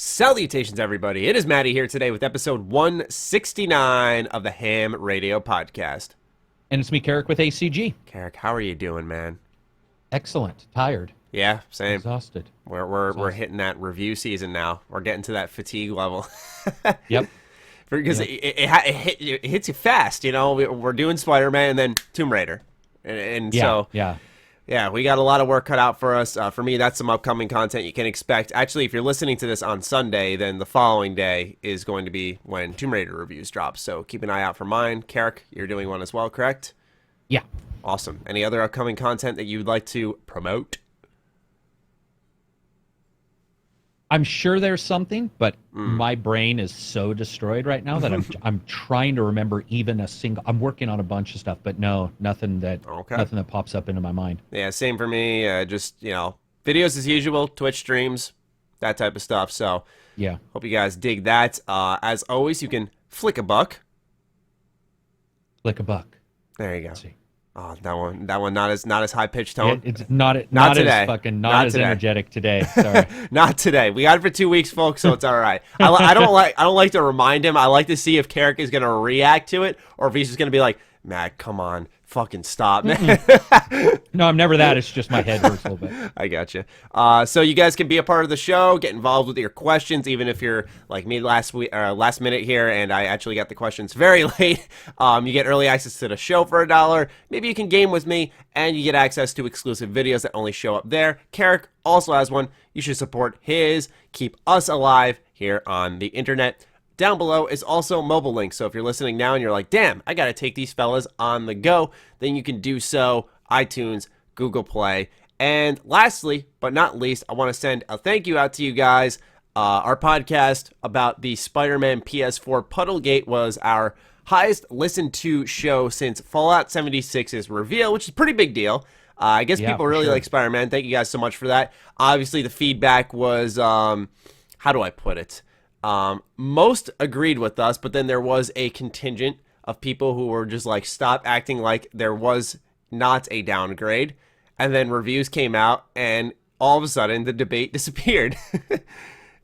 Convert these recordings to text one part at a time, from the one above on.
Salutations, everybody. It is Matty here today with episode 169 of the H.A.M Radio Podcast. And it's me, Karak with ACG. Karak, how are you doing, man? Excellent. Tired. Yeah, same. Exhausted. We're hitting that review season now. We're getting to that fatigue level. Yep. Because it hits you fast, you know. We're doing Spider-Man and then Tomb Raider. Yeah, we got a lot of work cut out for us. For me, that's some upcoming content you can expect. Actually, if you're listening to this on Sunday, then the following day is going to be when Tomb Raider reviews drop. So keep an eye out for mine. Karak, you're doing one as well, correct? Yeah. Awesome. Any other upcoming content that you'd like to promote? I'm sure there's something, but my brain is so destroyed right now that I'm trying to remember even a single. I'm working on a bunch of stuff, but no, nothing that pops up into my mind. Yeah, same for me. Just videos as usual, Twitch streams, that type of stuff. So yeah, hope you guys dig that. As always, you can flick a buck. Flick a buck. There you go. Let's see. Oh, that one not as high pitched tone. Yeah, it's not today. Not as energetic today. Sorry. Not today. We got it for 2 weeks, folks, so it's all right. I don't like to remind him. I like to see if Karak is going to react to it or if he's just going to be like, Matt, come on, fucking stop, man. No, I'm never that. It's just my head hurts a little bit. I got you. So you guys can be a part of the show, get involved with your questions, even if you're like me last minute here, and I actually got the questions very late. You get early access to the show for $1. Maybe you can game with me, and you get access to exclusive videos that only show up there. Karak also has one. You should support his. Keep us alive here on the internet. Down below is also mobile links, so if you're listening now and you're like, damn, I gotta take these fellas on the go, then you can do so. iTunes, Google Play, and lastly, but not least, I want to send a thank you out to you guys. Our podcast about the Spider-Man PS4 Puddlegate was our highest listened to show since Fallout 76's reveal, which is a pretty big deal. I guess people really like Spider-Man. Thank you guys so much for that. Obviously, the feedback was, how do I put it? Most agreed with us, but then there was a contingent of people who were just like, stop acting like there was not a downgrade. And then reviews came out, and all of a sudden the debate disappeared.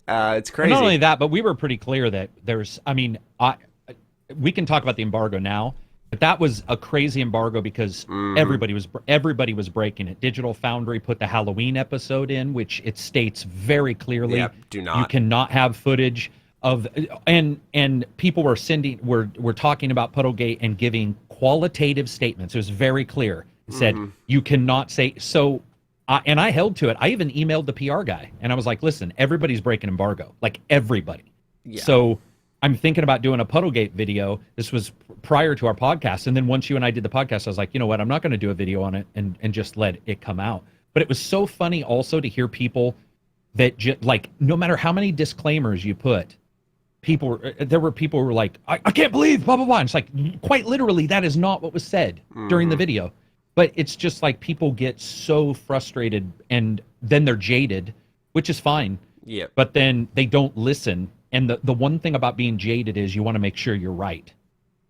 It's crazy. Not only that, but we were pretty clear that there's, we can talk about the embargo now, but that was a crazy embargo because everybody was breaking it. Digital Foundry put the Halloween episode in, which it states very clearly, do not. You cannot have footage of, and people were talking about Puddlegate and giving qualitative statements. It was very clear. It said you cannot say so. And I held to it. I even emailed the PR guy, and I was like, listen, everybody's breaking embargo, like everybody. Yeah. So I'm thinking about doing a Puddlegate video. This was prior to our podcast. And then once you and I did the podcast, I was like, you know what? I'm not going to do a video on it and just let it come out. But it was so funny also to hear people that like, no matter how many disclaimers you put, there were people who were like, I can't believe blah, blah, blah. And it's like, quite literally, that is not what was said during the video. But it's just like people get so frustrated and then they're jaded, which is fine. Yeah. But then they don't listen. And the one thing about being jaded is you want to make sure you're right,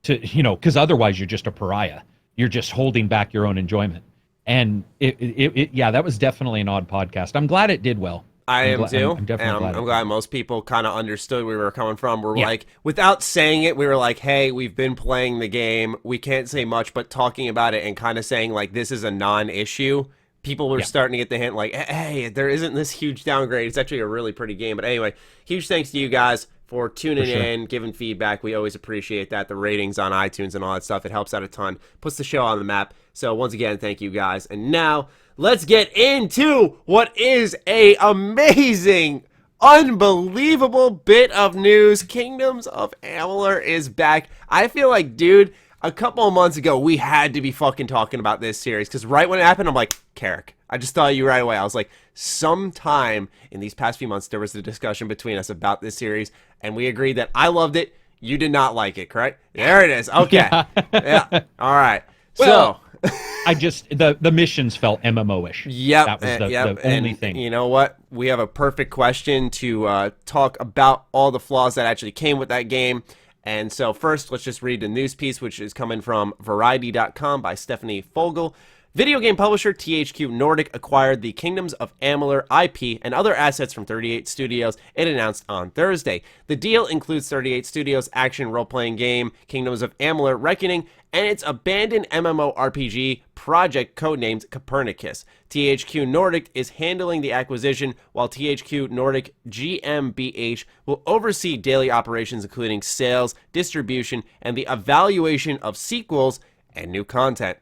because otherwise you're just a pariah. You're just holding back your own enjoyment. And that was definitely an odd podcast. I'm glad it did well. I am too. I'm definitely I'm glad most people kind of understood where we were coming from. We're like, without saying it, we were like, hey, we've been playing the game. We can't say much, but talking about it and kind of saying like this is a non-issue. People were starting to get the hint like, hey, there isn't this huge downgrade. It's actually a really pretty game. But anyway, huge thanks to you guys for tuning in, giving feedback. We always appreciate that. The ratings on iTunes and all that stuff, it helps out a ton. Puts the show on the map. So once again, thank you guys. And now let's get into what is a amazing, unbelievable bit of news. Kingdoms of Amalur is back. I feel like, dude, a couple of months ago, we had to be fucking talking about this series, because right when it happened, I'm like, Karak, I just thought of you right away. I was like, sometime in these past few months, there was a discussion between us about this series, and we agreed that I loved it, you did not like it, correct? There it is. Okay. Yeah. All right. Well, so I just, the missions felt MMO-ish. Yep. That was the only thing. You know what? We have a perfect question to talk about all the flaws that actually came with that game. And so first, let's just read the news piece, which is coming from Variety.com by Stephanie Fogel. Video game publisher THQ Nordic acquired the Kingdoms of Amalur IP and other assets from 38 Studios, it announced on Thursday. The deal includes 38 Studios' action role-playing game Kingdoms of Amalur Reckoning and its abandoned MMORPG project codenamed Copernicus. THQ Nordic is handling the acquisition, while THQ Nordic GmbH will oversee daily operations including sales, distribution, and the evaluation of sequels and new content.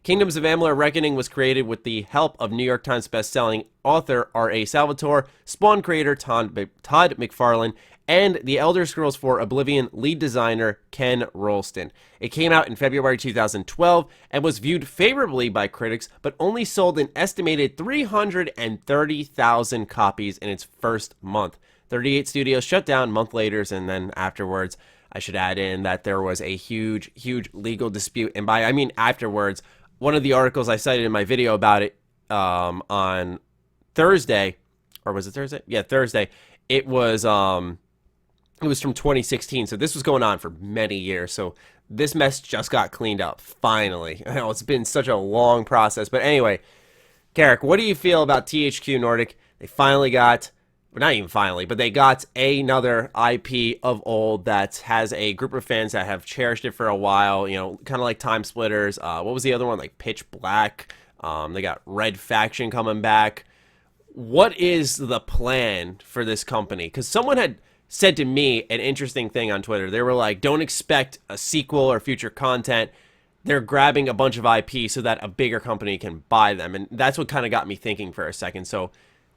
Kingdoms of Amalur Reckoning was created with the help of New York Times bestselling author R.A. Salvatore, Spawn creator Todd McFarlane, and the Elder Scrolls IV Oblivion lead designer Ken Rolston. It came out in February 2012 and was viewed favorably by critics, but only sold an estimated 330,000 copies in its first month. 38 Studios shut down a month later, and then afterwards, I should add in that there was a huge legal dispute, and by I mean afterwards. One of the articles I cited in my video about it on Thursday, or was it Thursday? Yeah, Thursday. It was from 2016, so this was going on for many years. So this mess just got cleaned up, finally. I know it's been such a long process, but anyway, Karak, what do you feel about THQ Nordic? They finally got, well, not even finally, but they got another IP of old that has a group of fans that have cherished it for a while, you know, kind of like Time Splitters. What was the other one? Like Pitch Black. They got Red Faction coming back. What is the plan for this company? Because someone had said to me an interesting thing on Twitter. They were like, don't expect a sequel or future content. They're grabbing a bunch of IP so that a bigger company can buy them. And that's what kind of got me thinking for a second. So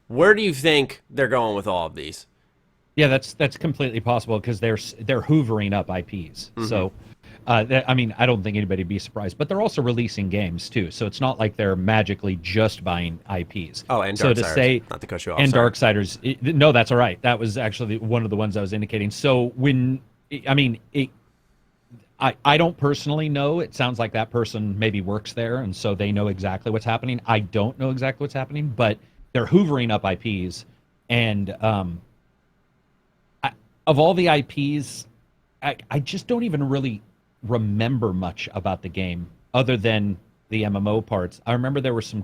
where do you think they're going with all of these? Yeah, that's completely possible because they're hoovering up IPs. Mm-hmm. So, I mean, I don't think anybody would be surprised. But they're also releasing games too, so it's not like they're magically just buying IPs. Oh, and so Darksiders. To say, not to cut you off. And sorry. Darksiders. No, that's all right. That was actually one of the ones I was indicating. So I don't personally know. It sounds like that person maybe works there, and so they know exactly what's happening. I don't know exactly what's happening, but they're hoovering up IPs, and of all the IPs, I just don't even really remember much about the game other than the MMO parts. I remember there was a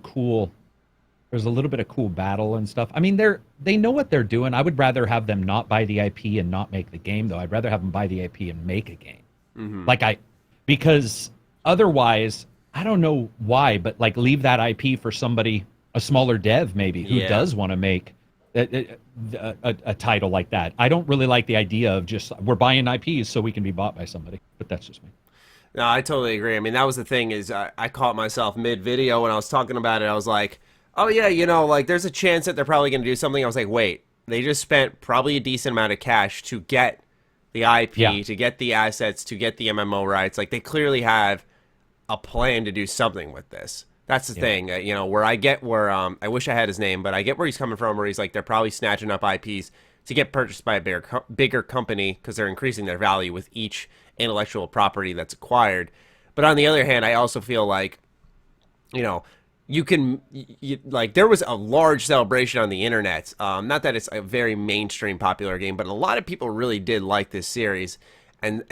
little bit of cool battle and stuff. I mean, they know what they're doing. I would rather have them not buy the IP and not make the game, though. I'd rather have them buy the IP and make a game. Mm-hmm. Because otherwise, I don't know why, but like leave that IP for somebody, a smaller dev maybe, who does want to make a title like that. I don't really like the idea of just we're buying IPs so we can be bought by somebody, but that's just me. No, I totally agree. I mean, that was the thing is I caught myself mid-video when I was talking about it. I was like, oh yeah, you know, like there's a chance that they're probably going to do something. I was like, wait, they just spent probably a decent amount of cash to get the IP, to get the assets, to get the MMO rights. Like they clearly have a plan to do something with this. That's the thing, you know, where I wish I had his name, but I get where he's coming from, where he's like, they're probably snatching up IPs to get purchased by a bigger company because they're increasing their value with each intellectual property that's acquired. But on the other hand, I also feel like, you know, like there was a large celebration on the internet. Not that it's a very mainstream popular game, but a lot of people really did like this series. And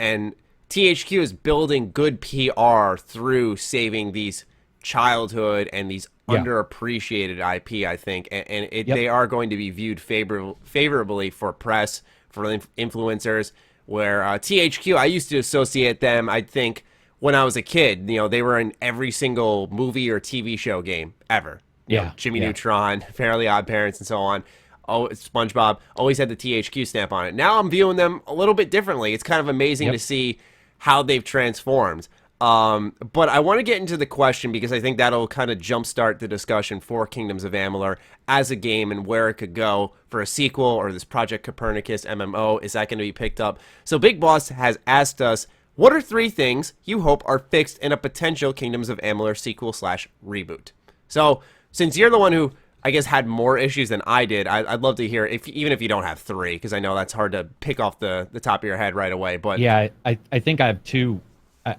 THQ is building good PR through saving these childhood and these underappreciated IP, I think, and they are going to be viewed favorably for press, for influencers, where THQ, I used to associate them, I think, when I was a kid, you know, they were in every single movie or TV show game ever. You know, Jimmy Neutron, Fairly Odd Parents, and so on. Oh, SpongeBob always had the THQ stamp on it. Now I'm viewing them a little bit differently. It's kind of amazing to see how they've transformed. But I want to get into the question because I think that'll kind of jumpstart the discussion for Kingdoms of Amalur as a game and where it could go for a sequel or this Project Copernicus MMO. Is that going to be picked up? So Big Boss has asked us, what are 3 things you hope are fixed in a potential Kingdoms of Amalur sequel/reboot? So since you're the one who, I guess, had more issues than I did, I'd love to hear, even if you don't have 3, because I know that's hard to pick off the top of your head right away. But yeah, I think I have 2.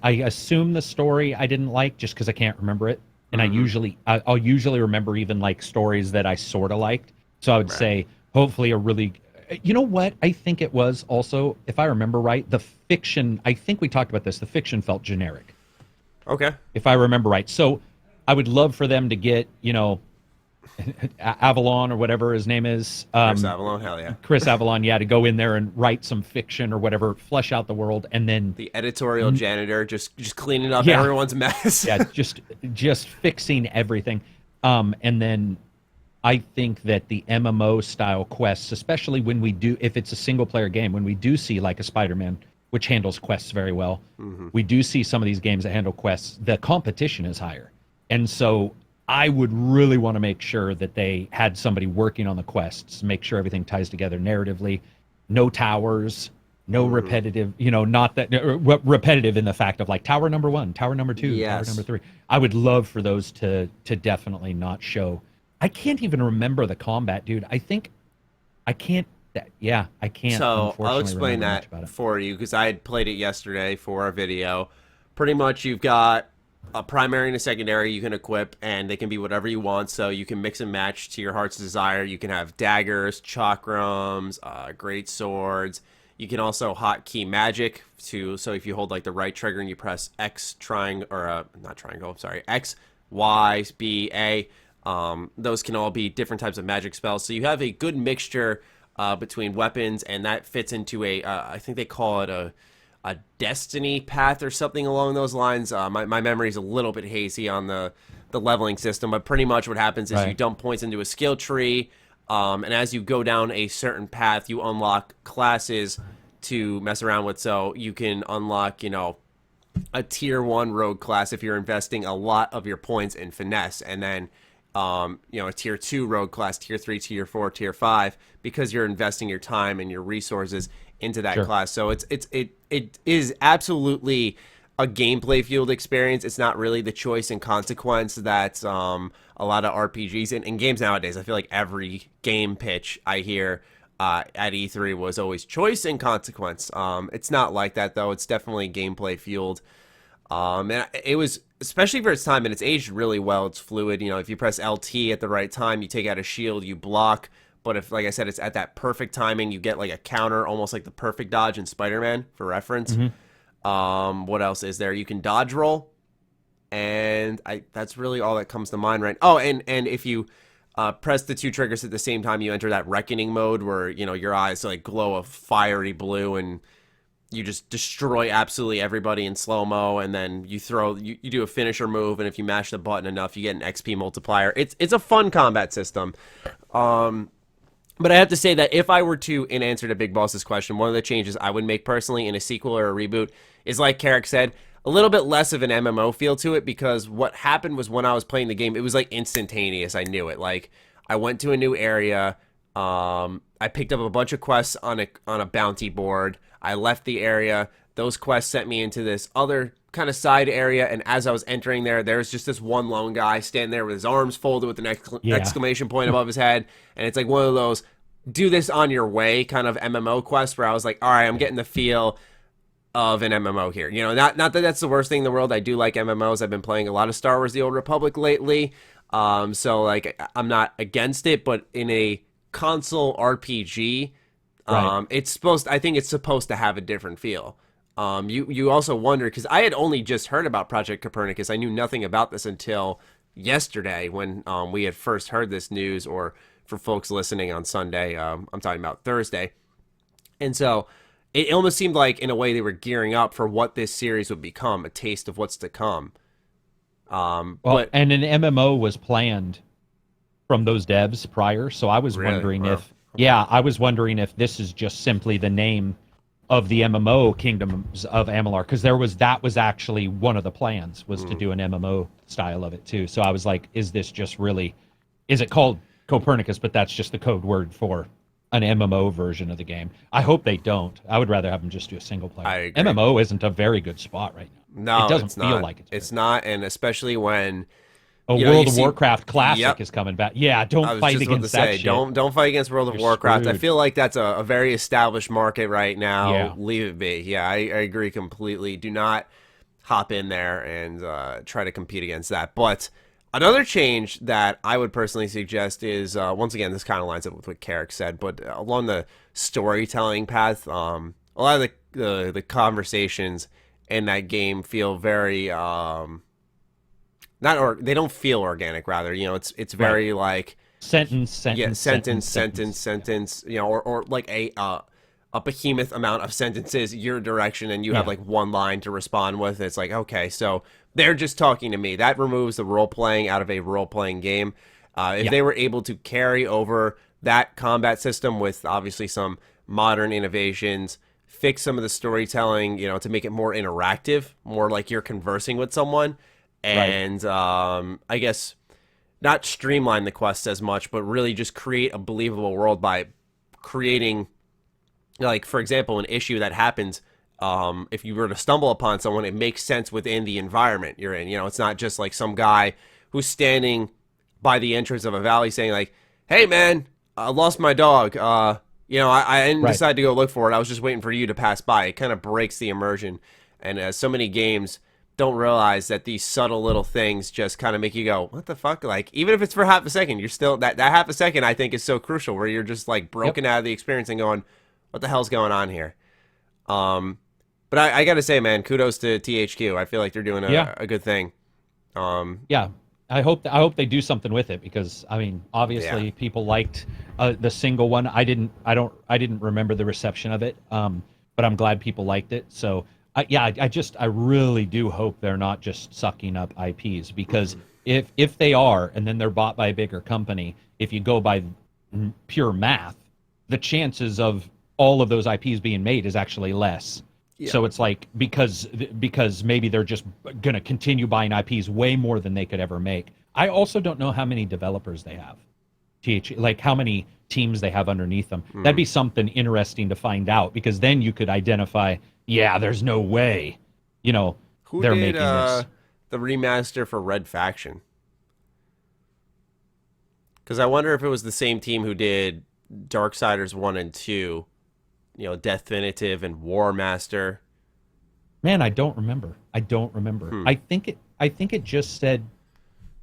I assume the story I didn't like just because I can't remember it, and I'll usually remember even like stories that I sort of liked. So I would say hopefully a really, you know what I think it was also, if I remember right, the fiction. I think we talked about this. The fiction felt generic. Okay. If I remember right, so I would love for them to get, Avalon or whatever his name is. Chris Avalon, hell yeah. Chris Avalon, to go in there and write some fiction or whatever, flesh out the world, and then the editorial janitor just cleaning up everyone's mess. just fixing everything. And then I think that the MMO style quests, especially when we do, if it's a single player game, when we do see like a Spider-Man, which handles quests very well, we do see some of these games that handle quests, the competition is higher. And so I would really want to make sure that they had somebody working on the quests, make sure everything ties together narratively, no towers, no repetitive, not that repetitive in the fact of like tower number 1, tower number 2, tower number 3. I would love for those to definitely not show. I can't even remember the combat, dude. I think I can't. I can't. So I'll explain that for you because I had played it yesterday for our video. Pretty much, you've got a primary and a secondary you can equip, and they can be whatever you want. So you can mix and match to your heart's desire. You can have daggers, chakrams, great swords. You can also hotkey magic so if you hold like the right trigger and you press X not triangle, sorry, X, Y, B, A. Those can all be different types of magic spells. So you have a good mixture between weapons, and that fits into I think they call it a destiny path or something along those lines. My memory is a little bit hazy on the leveling system, but pretty much what happens is you dump points into a skill tree, and as you go down a certain path, you unlock classes to mess around with. So you can unlock, a tier 1 rogue class if you're investing a lot of your points in finesse, and then a tier 2 rogue class, tier 3, tier 4, tier 5, because you're investing your time and your resources into that class. So it is absolutely a gameplay fueled experience. It's not really the choice and consequence that a lot of RPGs in games nowadays. I feel like every game pitch I hear at E3 was always choice and consequence. It's not like that though. It's definitely gameplay fueled. And it was, especially for its time, and it's aged really well. It's fluid. If you press LT at the right time, you take out a shield, you block. But if, like I said, it's at that perfect timing, you get like a counter, almost like the perfect dodge in Spider-Man, for reference. What else is there? You can dodge roll, and that's really all that comes to mind, right? Oh, and if you press the 2 triggers at the same time, you enter that reckoning mode where your eyes like glow a fiery blue, and you just destroy absolutely everybody in slow-mo, and then you do a finisher move, and if you mash the button enough, you get an XP multiplier. It's a fun combat system. But I have to say that if I were to, in answer to Big Boss's question, one of the changes I would make personally in a sequel or a reboot is, like Karak said, a little bit less of an MMO feel to it, because what happened was when I was playing the game, it was like instantaneous. I knew it. Like, I went to a new area, I picked up a bunch of quests on a bounty board, I left the area, those quests sent me into this other kind of side area, and as I was entering there's just this one lone guy standing there with his arms folded with an exclamation point above his head, and it's like one of those do this on your way kind of MMO quests where I was like, all right, I'm getting the feel of an MMO here. Not that that's the worst thing in the world. I do like MMOs. I've been playing a lot of Star Wars The Old Republic lately, so like I'm not against it, but in a console RPG, I think it's supposed to have a different feel. You also wonder, because I had only just heard about Project Copernicus. I knew nothing about this until yesterday when we had first heard this news, or for folks listening on Sunday, I'm talking about Thursday. And so it almost seemed like, in a way, they were gearing up for what this series would become, a taste of what's to come. And an MMO was planned from those devs prior, so I was wondering I was wondering if this is just simply the name of the MMO Kingdoms of Amalur, because that was actually one of the plans, was to do an MMO style of it too. So I was like, is it called Copernicus, but that's just the code word for an MMO version of the game? I hope they don't. I would rather have them just do a single player. I agree. MMO isn't a very good spot right now. No, it doesn't feel like it's not, and especially when World of Warcraft Classic is coming back. Yeah, don't fight against that shit. Don't fight against World of Warcraft. Screwed. I feel like that's a very established market right now. Yeah. Leave it be. Yeah, I agree completely. Do not hop in there and try to compete against that. But another change that I would personally suggest is, once again, this kind of lines up with what Karak said, but along the storytelling path, a lot of the conversations in that game feel very they don't feel organic. Rather, it's very like sentence, yeah, sentence. Or like a behemoth amount of sentences your direction, and you have like one line to respond with. It's like, okay, so they're just talking to me. That removes the role playing out of a role playing game. If they were able to carry over that combat system with obviously some modern innovations, fix some of the storytelling, to make it more interactive, more like you're conversing with someone, and I guess not streamline the quests as much, but really just create a believable world by creating, like, for example, an issue that happens. If you were to stumble upon someone, it makes sense within the environment you're in. It's not just like some guy who's standing by the entrance of a valley saying like, "Hey man, I lost my dog. I didn't decide to go look for it. I was just waiting for you to pass by." It kind of breaks the immersion. And so many games don't realize that these subtle little things just kind of make you go, "What the fuck?" Like, even if it's for half a second, you're still that half a second, I think, is so crucial, where you're just like broken out of the experience and going, "What the hell's going on here?" But I got to say, man, kudos to THQ. I feel like they're doing a good thing. I hope they do something with it, because I mean, obviously people liked the single one. I didn't remember the reception of it, but I'm glad people liked it. So I really do hope they're not just sucking up IPs, because if they are, and then they're bought by a bigger company, if you go by pure math, the chances of all of those IPs being made is actually less. Yeah. So it's like, because maybe they're just going to continue buying IPs way more than they could ever make. I also don't know how many developers they have. Like how many teams they have underneath them. That'd be something interesting to find out, because then you could identify, there's no way, Who they're did, making this. The remaster for Red Faction? Because I wonder if it was the same team who did Darksiders 1 and 2, Definitive and War Master. Man, I don't remember. I think it just said.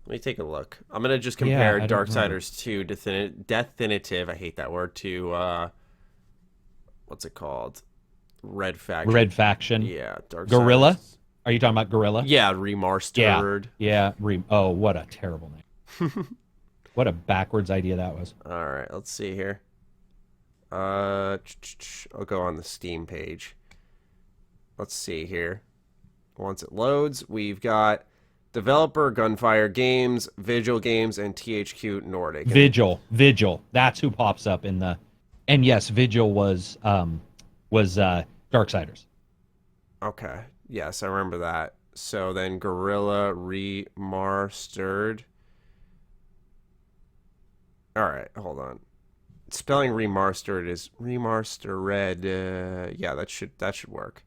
Let me take a look. I'm gonna just compare Darksiders 2 Definitive. I hate that word, to what's it called? Red Faction. Red Faction. Yeah, Darksiders. Gorilla. Are you talking about Gorilla? Yeah, remastered. Yeah. Oh, what a terrible name. What a backwards idea that was. All right, let's see here. I'll go on the Steam page. Let's see here. Once it loads, we've got developer Gunfire Games, Vigil Games, and THQ Nordic. Vigil. That's who pops up in the. And yes, Vigil was Darksiders. Okay. Yes, I remember that. So then Gorilla Remastered. All right, hold on. Spelling remastered is remastered. Yeah, that should work.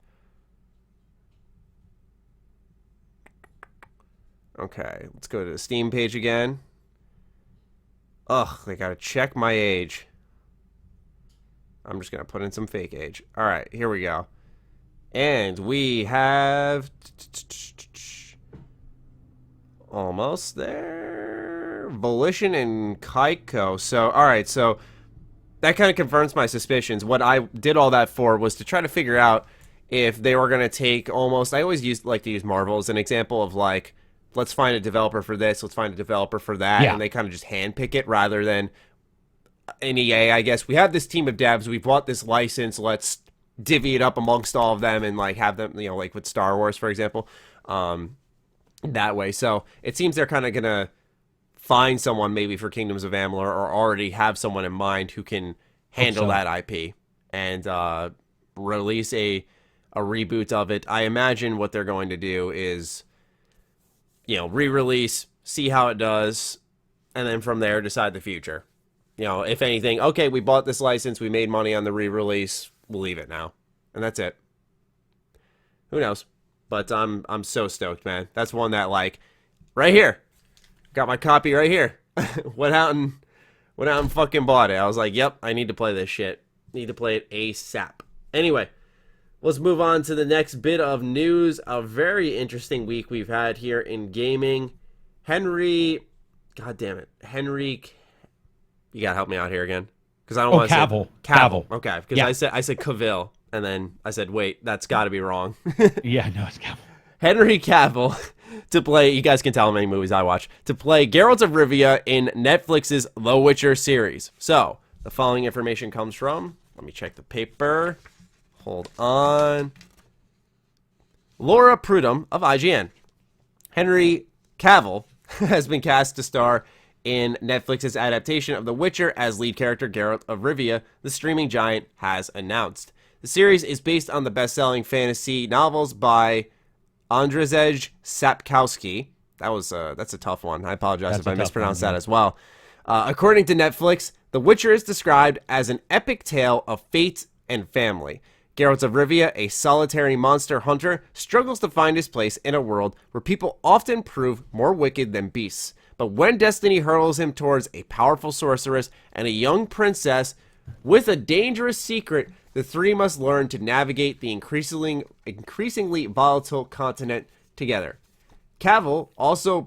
Okay, let's go to the Steam page again. Ugh, they gotta check my age. I'm just gonna put in some fake age. All right, here we go. And we have almost there. Volition and Kaiko. So, all right, so that kind of confirms my suspicions. What I did all that for was to try to figure out if they were going to take almost... I always like to use Marvel as an example of, like, let's find a developer for this, let's find a developer for that, and they kind of just handpick it rather than an EA, I guess. We have this team of devs, we bought this license, let's divvy it up amongst all of them and, like, have them, like with Star Wars, for example, that way. So it seems they're kind of going to find someone maybe for Kingdoms of Amalur, or already have someone in mind who can handle that IP and release a reboot of it. I imagine what they're going to do is, re-release, see how it does, and then from there decide the future. If anything, okay, we bought this license, we made money on the re-release, we'll leave it now, and that's it. Who knows? But I'm so stoked, man. That's one that, like, right here. Got my copy right here. Went out and fucking bought it. I was like, yep, I need to play this shit. Need to play it ASAP. Anyway, let's move on to the next bit of news. A very interesting week we've had here in gaming. Henry, you gotta help me out here again, because I don't want to Cavill. say Cavill. Okay, because I said Cavill, and then I said, wait, that's got to be wrong. Yeah, no, it's Cavill. Henry Cavill to play, you guys can tell how many movies I watch, to play Geralt of Rivia in Netflix's The Witcher series. So, the following information comes from, let me check the paper. Hold on. Laura Prudhomme of IGN. Henry Cavill has been cast to star in Netflix's adaptation of The Witcher as lead character Geralt of Rivia, the streaming giant has announced. The series is based on the best-selling fantasy novels by Andrzej Sapkowski. That's a tough one. I apologize if I mispronounced that as well. According to Netflix, The Witcher is described as an epic tale of fate and family. Geralt of Rivia, a solitary monster hunter, struggles to find his place in a world where people often prove more wicked than beasts. But when destiny hurls him towards a powerful sorceress and a young princess with a dangerous secret, the three must learn to navigate the increasingly volatile continent together. Cavill also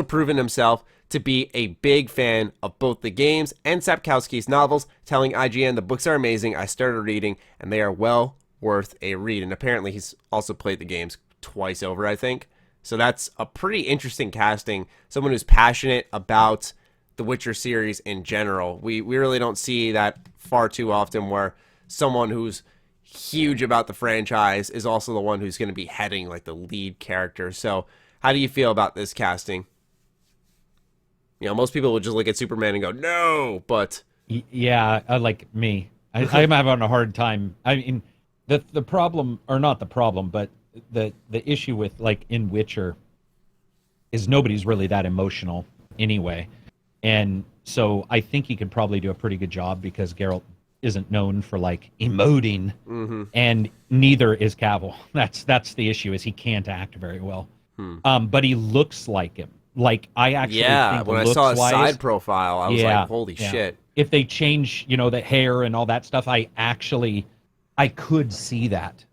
proven himself to be a big fan of both the games and Sapkowski's novels, telling IGN the books are amazing, I started reading, and they are well worth a read. And apparently he's also played the games twice over, I think. So that's a pretty interesting casting. Someone who's passionate about the Witcher series in general. We really don't see that far too often where someone who's huge about the franchise is also the one who's going to be heading like the lead character. So how do you feel about this casting? You know, most people would just look at Superman and go, no, but... Yeah, like me. I'm having a hard time. I mean, the problem, or not the problem, but the issue with, like, in Witcher is nobody's really that emotional anyway. And so I think he could probably do a pretty good job because Geralt isn't known for, like, emoting, and neither is Cavill. That's the issue, is he can't act very well. But he looks like him. Like, I actually think when I saw his side profile, I was like, holy shit. If they change, the hair and all that stuff, I could see that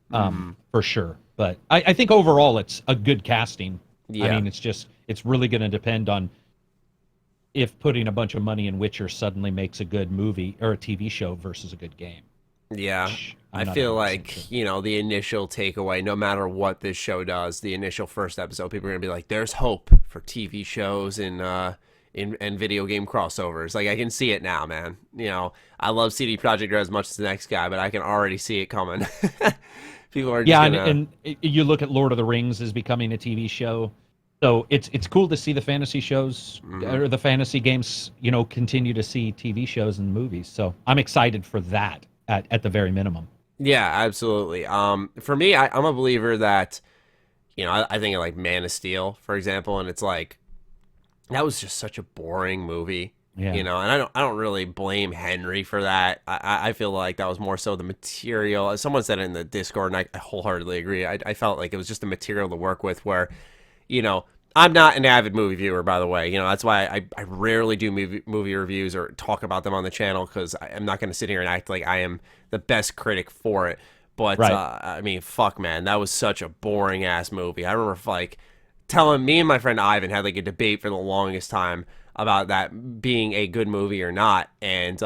for sure. But I think overall it's a good casting. Yeah. I mean, it's really going to depend on if putting a bunch of money in Witcher suddenly makes a good movie or a TV show versus a good game. Yeah. I feel like, the initial takeaway, no matter what this show does, the initial first episode, people are going to be like, there's hope for TV shows and video game crossovers. Like, I can see it now, man. I love CD Projekt Red as much as the next guy, but I can already see it coming. People are just and you look at Lord of the Rings as becoming a TV show. So it's cool to see the fantasy shows or the fantasy games, continue to see TV shows and movies. So I'm excited for that at the very minimum. Yeah, absolutely. For me, I'm a believer that, I think of like Man of Steel, for example, and it's like, that was just such a boring movie, and I don't really blame Henry for that. I feel like that was more so the material. As someone said it in the Discord, and I wholeheartedly agree. I felt like it was just the material to work with where, I'm not an avid movie viewer, by the way. That's why I rarely do movie reviews or talk about them on the channel, because I'm not going to sit here and act like I am the best critic for it. But, I mean, fuck, man, that was such a boring-ass movie. I remember, telling me and my friend Ivan had, a debate for the longest time about that being a good movie or not. And,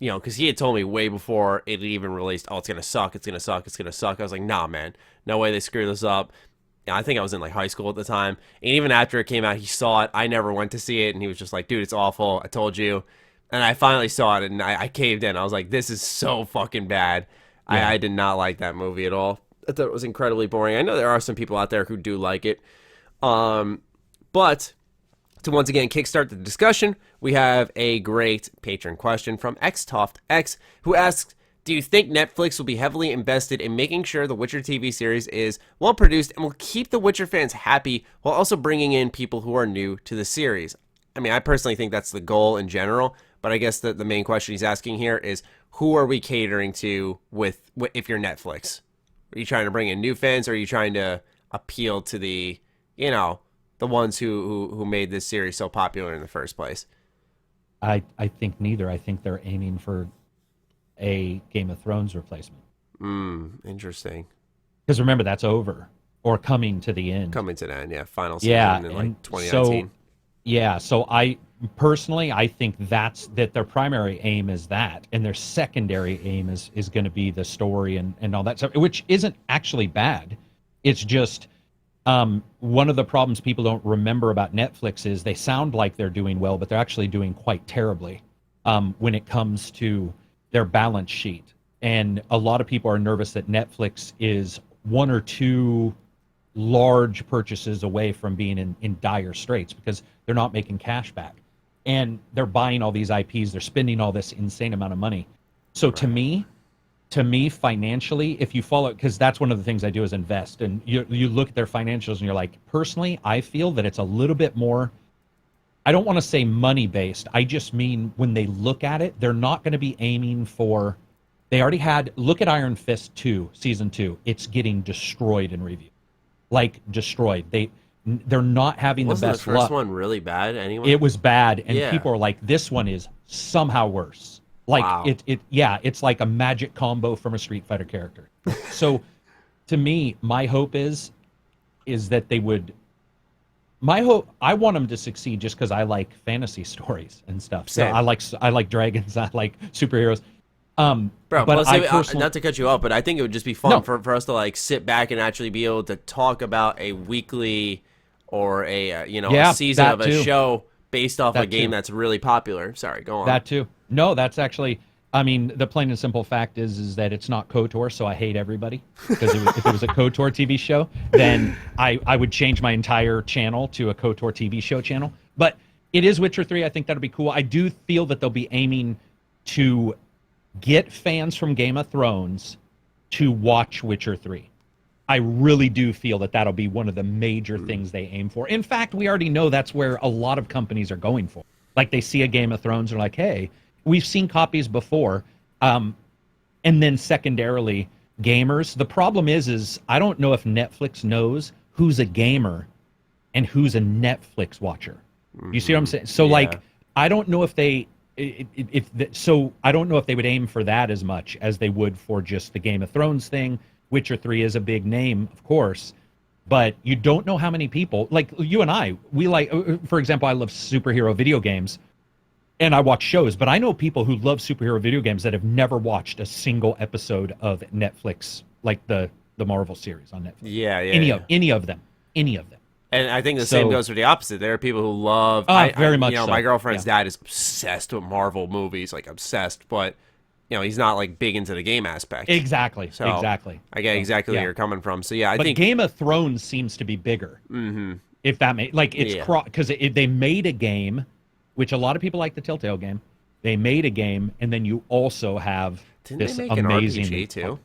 because he had told me way before it even released, oh, it's going to suck, it's going to suck, it's going to suck. I was like, nah, man, no way they screw this up. I think I was in high school at the time, and even after it came out, he saw it. I never went to see it, and he was just like, dude, it's awful, I told you. And I finally saw it, and I caved in. I was like, this is so fucking bad. Yeah. I did not like that movie at all. I thought it was incredibly boring. I know there are some people out there who do like it. But to once again kickstart the discussion, we have a great patron question from XToftX, who asks, do you think Netflix will be heavily invested in making sure the Witcher TV series is well produced and will keep the Witcher fans happy while also bringing in people who are new to the series? I mean, I personally think that's the goal in general, but I guess the main question he's asking here is, who are we catering to if you're Netflix? Are you trying to bring in new fans, or are you trying to appeal to the ones who made this series so popular in the first place? I think neither. I think they're aiming for a Game of Thrones replacement. Interesting. Because remember, that's over, or coming to the end. Coming to the end, yeah. Final season in 2019. So I personally, I think that their primary aim is that, and their secondary aim is going to be the story and all that stuff, which isn't actually bad. It's just One of the problems people don't remember about Netflix is they sound like they're doing well, but they're actually doing quite terribly when it comes to their balance sheet. And a lot of people are nervous that Netflix is one or two large purchases away from being in dire straits because they're not making cash back. And they're buying all these IPs, they're spending all this insane amount of money. So to me, financially, if you follow, because that's one of the things I do is invest, and you look at their financials and you're like, personally, I feel that it's a little bit more, I don't want to say money based. I just mean when they look at it, they're not going to be aiming for, they already had, look at Iron Fist 2, season 2. It's getting destroyed in review. Like destroyed. They're not having the best luck. Wasn't the first one really bad anyway? It was bad, and people are like, this one is somehow worse. Like wow. It's like a magic combo from a Street Fighter character. So to me, my hope is that they would, I want them to succeed just because I like fantasy stories and stuff. So Same. I like dragons, I like superheroes. Bro, but not to cut you off, but I think it would just be fun for us to like sit back and actually be able to talk about a weekly or a a season of a show based off a game that's really popular. Sorry, go on. That too. No, that's actually, I mean, the plain and simple fact is that it's not KOTOR, so I hate everybody. Because if it was a KOTOR TV show, then I would change my entire channel to a KOTOR TV show channel. But it is Witcher 3. I think that'll be cool. I do feel that they'll be aiming to get fans from Game of Thrones to watch Witcher 3. I really do feel that that'll be one of the major things they aim for. In fact, we already know that's where a lot of companies are going for. Like they see a Game of Thrones, they're like, hey, we've seen copies before. And then secondarily, gamers. The problem is I don't know if Netflix knows who's a gamer and who's a Netflix watcher. You see what I'm saying? So like, I don't know if they, I don't know if they would aim for that as much as they would for just the Game of Thrones thing. Witcher 3 is a big name, of course, but you don't know how many people, like you and I, we like, for example, I love superhero video games and I watch shows, but I know people who love superhero video games that have never watched a single episode of Netflix, like the Marvel series on Netflix. Any of them. And I think the same goes for the opposite. There are people who love, very much so. My girlfriend's dad is obsessed with Marvel movies, like obsessed, but he's not like big into the game aspect. Exactly. So exactly. I get exactly where you're coming from. So I think Game of Thrones seems to be bigger. Mm-hmm. If that made because they made a game, which a lot of people like the Telltale game. They made a game, and then you also have this they make amazing an RPG too.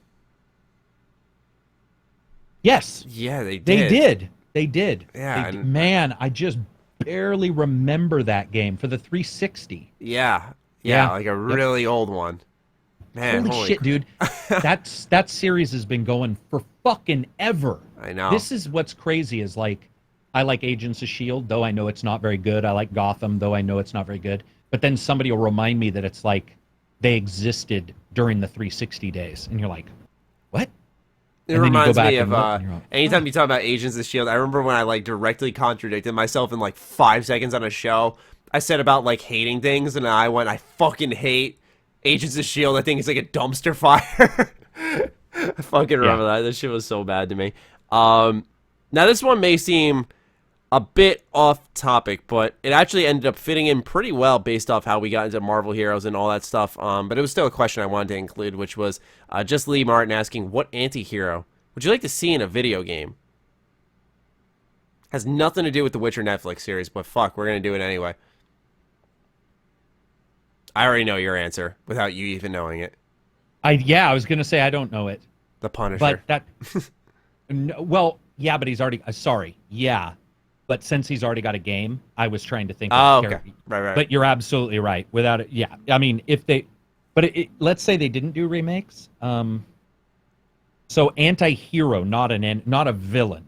Yes. Yeah, they did. They did. Yeah. Man, I just barely remember that game for the 360. Yeah, like a really old one. Man, holy shit, dude. that series has been going for fucking ever. I know. This is what's crazy is like, I like Agents of S.H.I.E.L.D., though I know it's not very good. I like Gotham, though I know it's not very good. But then somebody will remind me that it's like they existed during the 360 days. And you're like, what? It reminds me of anytime you talk about Agents of S.H.I.E.L.D., I remember when I like directly contradicted myself in like 5 seconds on a show. I said about like hating things, and I fucking hate Agents of S.H.I.E.L.D. I think it's like a dumpster fire. I fucking remember that. This shit was so bad to me. Now this one may seem a bit off topic, but it actually ended up fitting in pretty well based off how we got into Marvel heroes and all that stuff. But it was still a question I wanted to include, which was just Lee Martin asking, what anti-hero would you like to see in a video game? Has nothing to do with the Witcher Netflix series, but fuck, we're going to do it anyway. I already know your answer without you even knowing it. I was going to say I don't know it. The Punisher. But that... well, yeah, but he's already... sorry. Yeah. But since he's already got a game, I was trying to think of okay. Right. But you're absolutely right. Without it, yeah. I mean, if they... But let's say they didn't do remakes. So anti-hero, not a villain.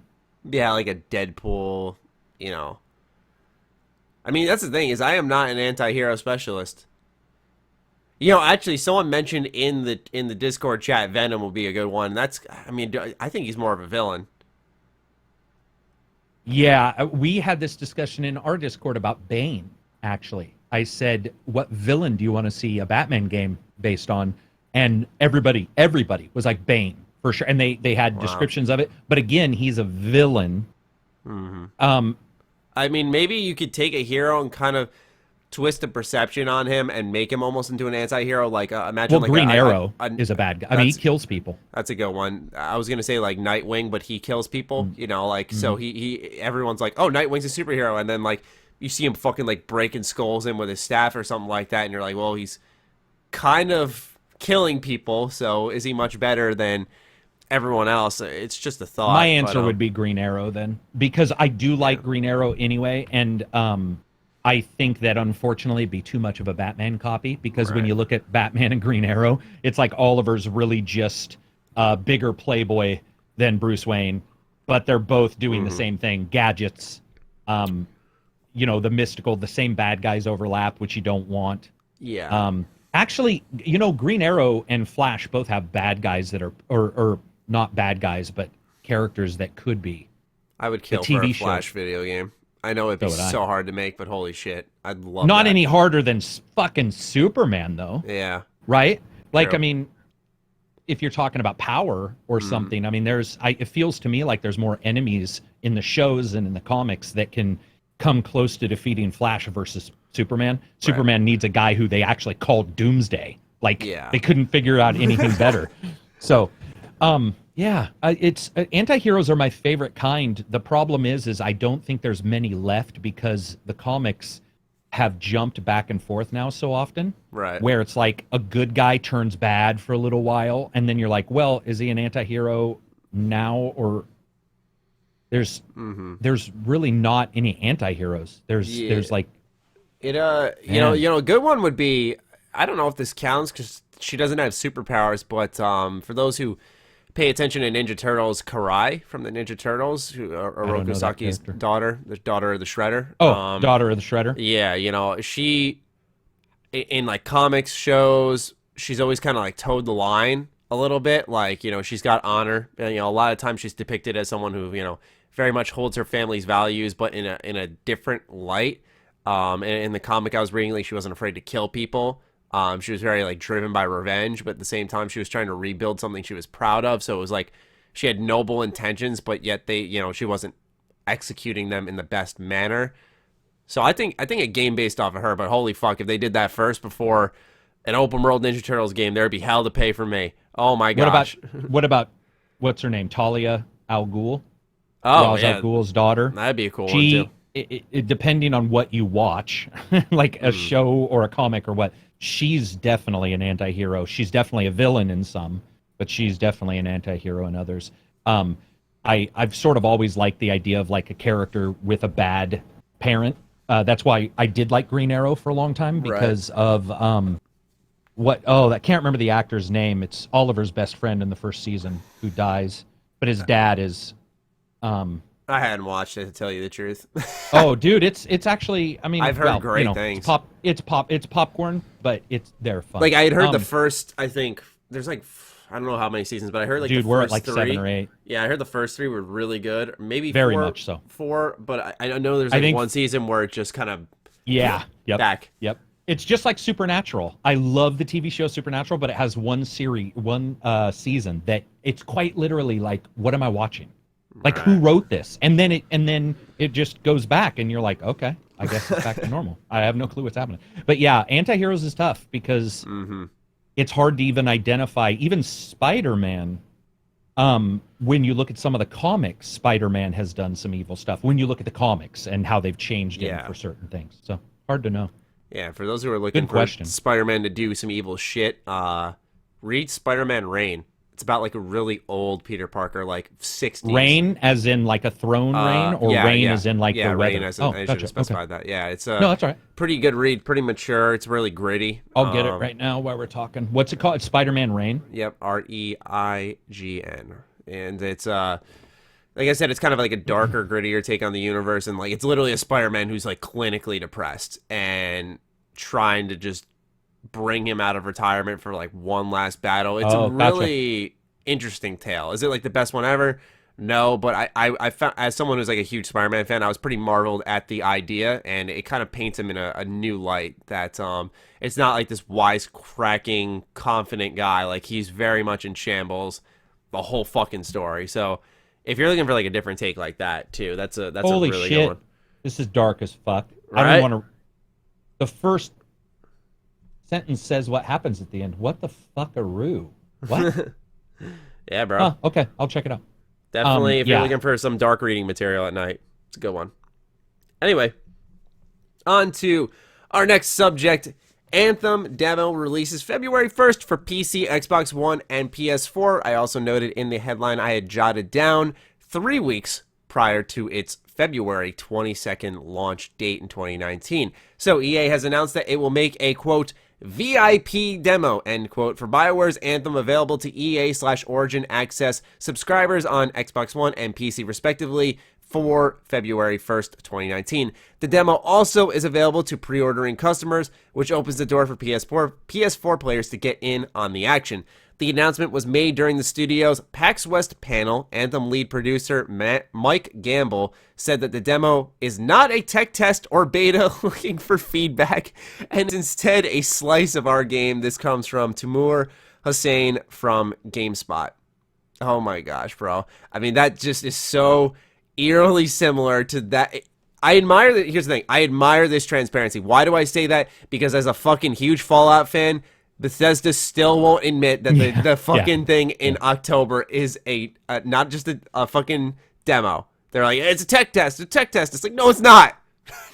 Yeah, like a Deadpool, I mean, that's the thing, is I am not an anti-hero specialist. Actually, someone mentioned in the Discord chat Venom will be a good one. I think he's more of a villain. Yeah, we had this discussion in our Discord about Bane, actually. I said, what villain do you want to see a Batman game based on? And everybody was like, Bane, for sure. And they had descriptions of it. But again, he's a villain. I mean, maybe you could take a hero and kind of twist the perception on him and make him almost into an anti-hero. Like, imagine like Green Arrow is a bad guy. I mean, he kills people. That's a good one. I was gonna say like Nightwing, but he kills people. You know, like so everyone's like, oh, Nightwing's a superhero, and then like you see him fucking like breaking skulls in with his staff or something like that, and you're like, well, he's kind of killing people. So is he much better than everyone else? It's just a thought. My answer would be Green Arrow then, because I do like Green Arrow anyway, and I think that unfortunately it'd be too much of a Batman copy, because when you look at Batman and Green Arrow, it's like Oliver's really just a bigger playboy than Bruce Wayne, but they're both doing the same thing, gadgets, you know, the mystical, the same bad guys overlap, which you don't want. Yeah. Actually, you know, Green Arrow and Flash both have bad guys that are, or not bad guys, but characters that could be. I would kill for a Flash video game. I know it'd be so hard to make, but holy shit, I'd love Not that. any harder than fucking Superman, though. Yeah. Right? Like, I mean, if you're talking about power or something, I mean, it feels to me like there's more enemies in the shows and in the comics that can come close to defeating Flash versus Superman. Superman needs a guy who they actually called Doomsday. Like, they couldn't figure out anything better. So, it's anti-heroes are my favorite kind. The problem is I don't think there's many left, because the comics have jumped back and forth now so often. Right. Where it's like a good guy turns bad for a little while, and then you're like, well, is he an anti-hero now? Or there's really not any anti-heroes. There's like it you know, a good one would be, I don't know if this counts because she doesn't have superpowers, but for those who pay attention to Ninja Turtles, Karai from the Ninja Turtles, who Oroku Saki's daughter, the daughter of the Shredder. Oh, daughter of the Shredder. Yeah, you know, she in like comics shows, she's always kind of like towed the line a little bit. Like, you know, she's got honor, and you know, a lot of times she's depicted as someone who, you know, very much holds her family's values, but in a different light. And in the comic I was reading, like, she wasn't afraid to kill people. She was very like driven by revenge, but at the same time she was trying to rebuild something she was proud of. So it was like she had noble intentions, but yet she wasn't executing them in the best manner. So I think a game based off of her, but holy fuck, if they did that first before an open world Ninja Turtles game, there'd be hell to pay for me. Oh my gosh. What about what's her name? Talia al Ghul? Oh, Ra's al Ghul's daughter. That'd be a cool one too. Depending on what you watch, like a show or a comic or what, she's definitely an anti-hero. She's definitely a villain in some, but she's definitely an anti-hero in others. I've sort of always liked the idea of like a character with a bad parent. That's why I did like Green Arrow for a long time, because of I can't remember the actor's name. It's Oliver's best friend in the first season who dies, but his dad is I hadn't watched it, to tell you the truth. Oh, dude, it's actually, I mean, I've heard great things. It's popcorn, but they're fun. Like, I had heard the first, I think there's like, I don't know how many seasons, but I heard like the first we're at like 3. 7 or 8. Yeah, I heard the first 3 were really good. Maybe very 4, much so. 4, but I know there's like one season where it just kind of back. Yep. It's just like Supernatural. I love the TV show Supernatural, but it has one season that it's quite literally like, what am I watching? Like, who wrote this? And then it just goes back, and you're like, okay, I guess it's back to normal. I have no clue what's happening. But yeah, anti-heroes is tough, because it's hard to even identify. Even Spider-Man, when you look at some of the comics, Spider-Man has done some evil stuff. When you look at the comics and how they've changed him for certain things. So, hard to know. Yeah, for those who are looking for Spider-Man to do some evil shit, read Spider-Man Reign. It's about like a really old Peter Parker, like 60s. Reign, as in like a throne reign, or reign as in like the weather? Reign as in, I should have specified that. Yeah, it's a that's all right. Pretty good read, pretty mature. It's really gritty. I'll get it right now while we're talking. What's it called? It's Spider-Man Reign? Yep, REIGN. And it's, like I said, it's kind of like a darker, grittier take on the universe. And like, it's literally a Spider-Man who's like clinically depressed and trying to just bring him out of retirement for like one last battle. It's a really interesting tale. Is it like the best one ever? No, but I found, as someone who's like a huge Spider-Man fan, I was pretty marveled at the idea, and it kind of paints him in a new light. That it's not like this wisecracking, confident guy. Like, he's very much in shambles the whole fucking story. So if you're looking for like a different take like that too, that's a Holy really shit. good one. This is dark as fuck. Right? I don't want to. The first sentence says what happens at the end. What the fuckaroo? What? Yeah, bro. Huh, okay, I'll check it out. Definitely, if you're yeah. looking for some dark reading material at night, it's a good one. Anyway, on to our next subject. Anthem demo releases February 1st for PC, Xbox One, and PS4. I also noted in the headline I had jotted down 3 weeks prior to its February 22nd launch date in 2019. So EA has announced that it will make a, quote, VIP demo, end quote, for BioWare's Anthem available to EA/Origin Access subscribers on Xbox One and PC respectively for February 1st, 2019. The demo also is available to pre-ordering customers, which opens the door for PS4 players to get in on the action. The announcement was made during the studio's PAX West panel. Anthem lead producer Mike Gamble said that the demo is not a tech test or beta looking for feedback, and is instead a slice of our game. This comes from Timur Hussain from GameSpot. Oh my gosh, bro. I mean, that just is so eerily similar to that. I admire that. Here's the thing. I admire this transparency. Why do I say that? Because as a fucking huge Fallout fan, Bethesda still won't admit that the fucking thing in October is a not just a fucking demo. They're like, it's a tech test, It's like, no, it's not.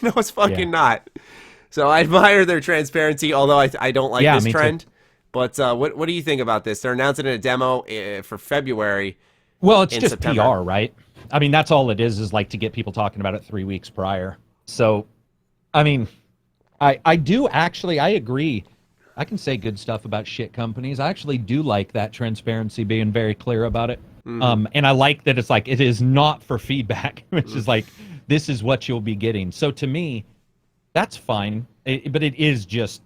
No, it's fucking not. So I admire their transparency, although I don't like this trend. Too. But what do you think about this? They're announcing a demo for February. Well, it's just September. PR, right? I mean, that's all it is like to get people talking about it 3 weeks prior. So, I mean, I do actually, I agree. I can say good stuff about shit companies. I actually do like that transparency, being very clear about it. Mm-hmm. And I like that it's like, it is not for feedback, which is like, this is what you'll be getting. So to me, that's fine. But it is just,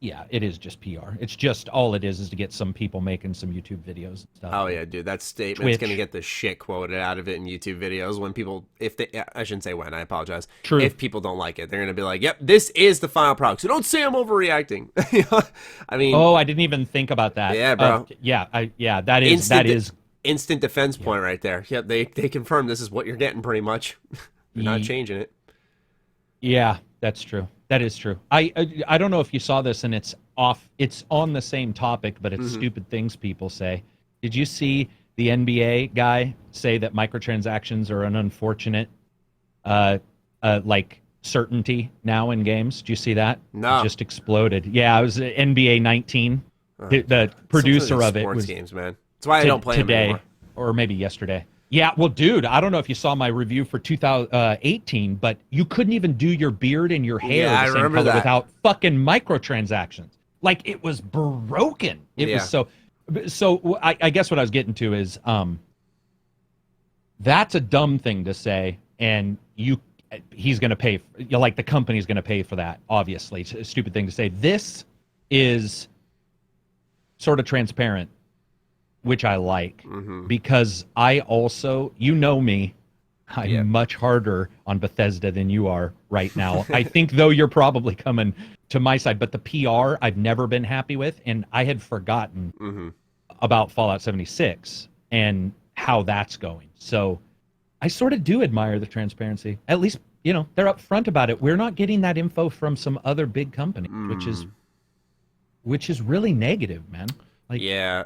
it is just PR. It's just all it is to get some people making some YouTube videos and stuff. Oh yeah, dude, that statement's going to get the shit quoted out of it in YouTube videos when people, I shouldn't say when, I apologize. True. If people don't like it, they're going to be like, yep, this is the final product. So don't say I'm overreacting. I mean. Oh, I didn't even think about that. Yeah, bro. That is instant defense point right there. Yep, they confirmed this is what you're getting pretty much. You're not changing it. Yeah, that's true. That is true. I don't know if you saw this, and it's on the same topic, but it's stupid things people say. Did you see the NBA guy say that microtransactions are an unfortunate like certainty now in games? Did you see that? No. It just exploded. Yeah, it was NBA 19. The producer of it was games, man. That's why I don't play today, them anymore. Or maybe yesterday. Yeah, well, dude, I don't know if you saw my review for 2018, but you couldn't even do your beard and your hair the same color without fucking microtransactions. Like, it was broken. It was so. So I guess what I was getting to is, that's a dumb thing to say, and he's going to pay. Like, the company's going to pay for that. Obviously, it's a stupid thing to say. This is sort of transparent, which I like, because I also, you know me, I'm much harder on Bethesda than you are right now. I think, though, you're probably coming to my side, but the PR I've never been happy with, and I had forgotten about Fallout 76 and how that's going. So I sort of do admire the transparency. At least, they're upfront about it. We're not getting that info from some other big company, which is really negative, man. Like, Yeah,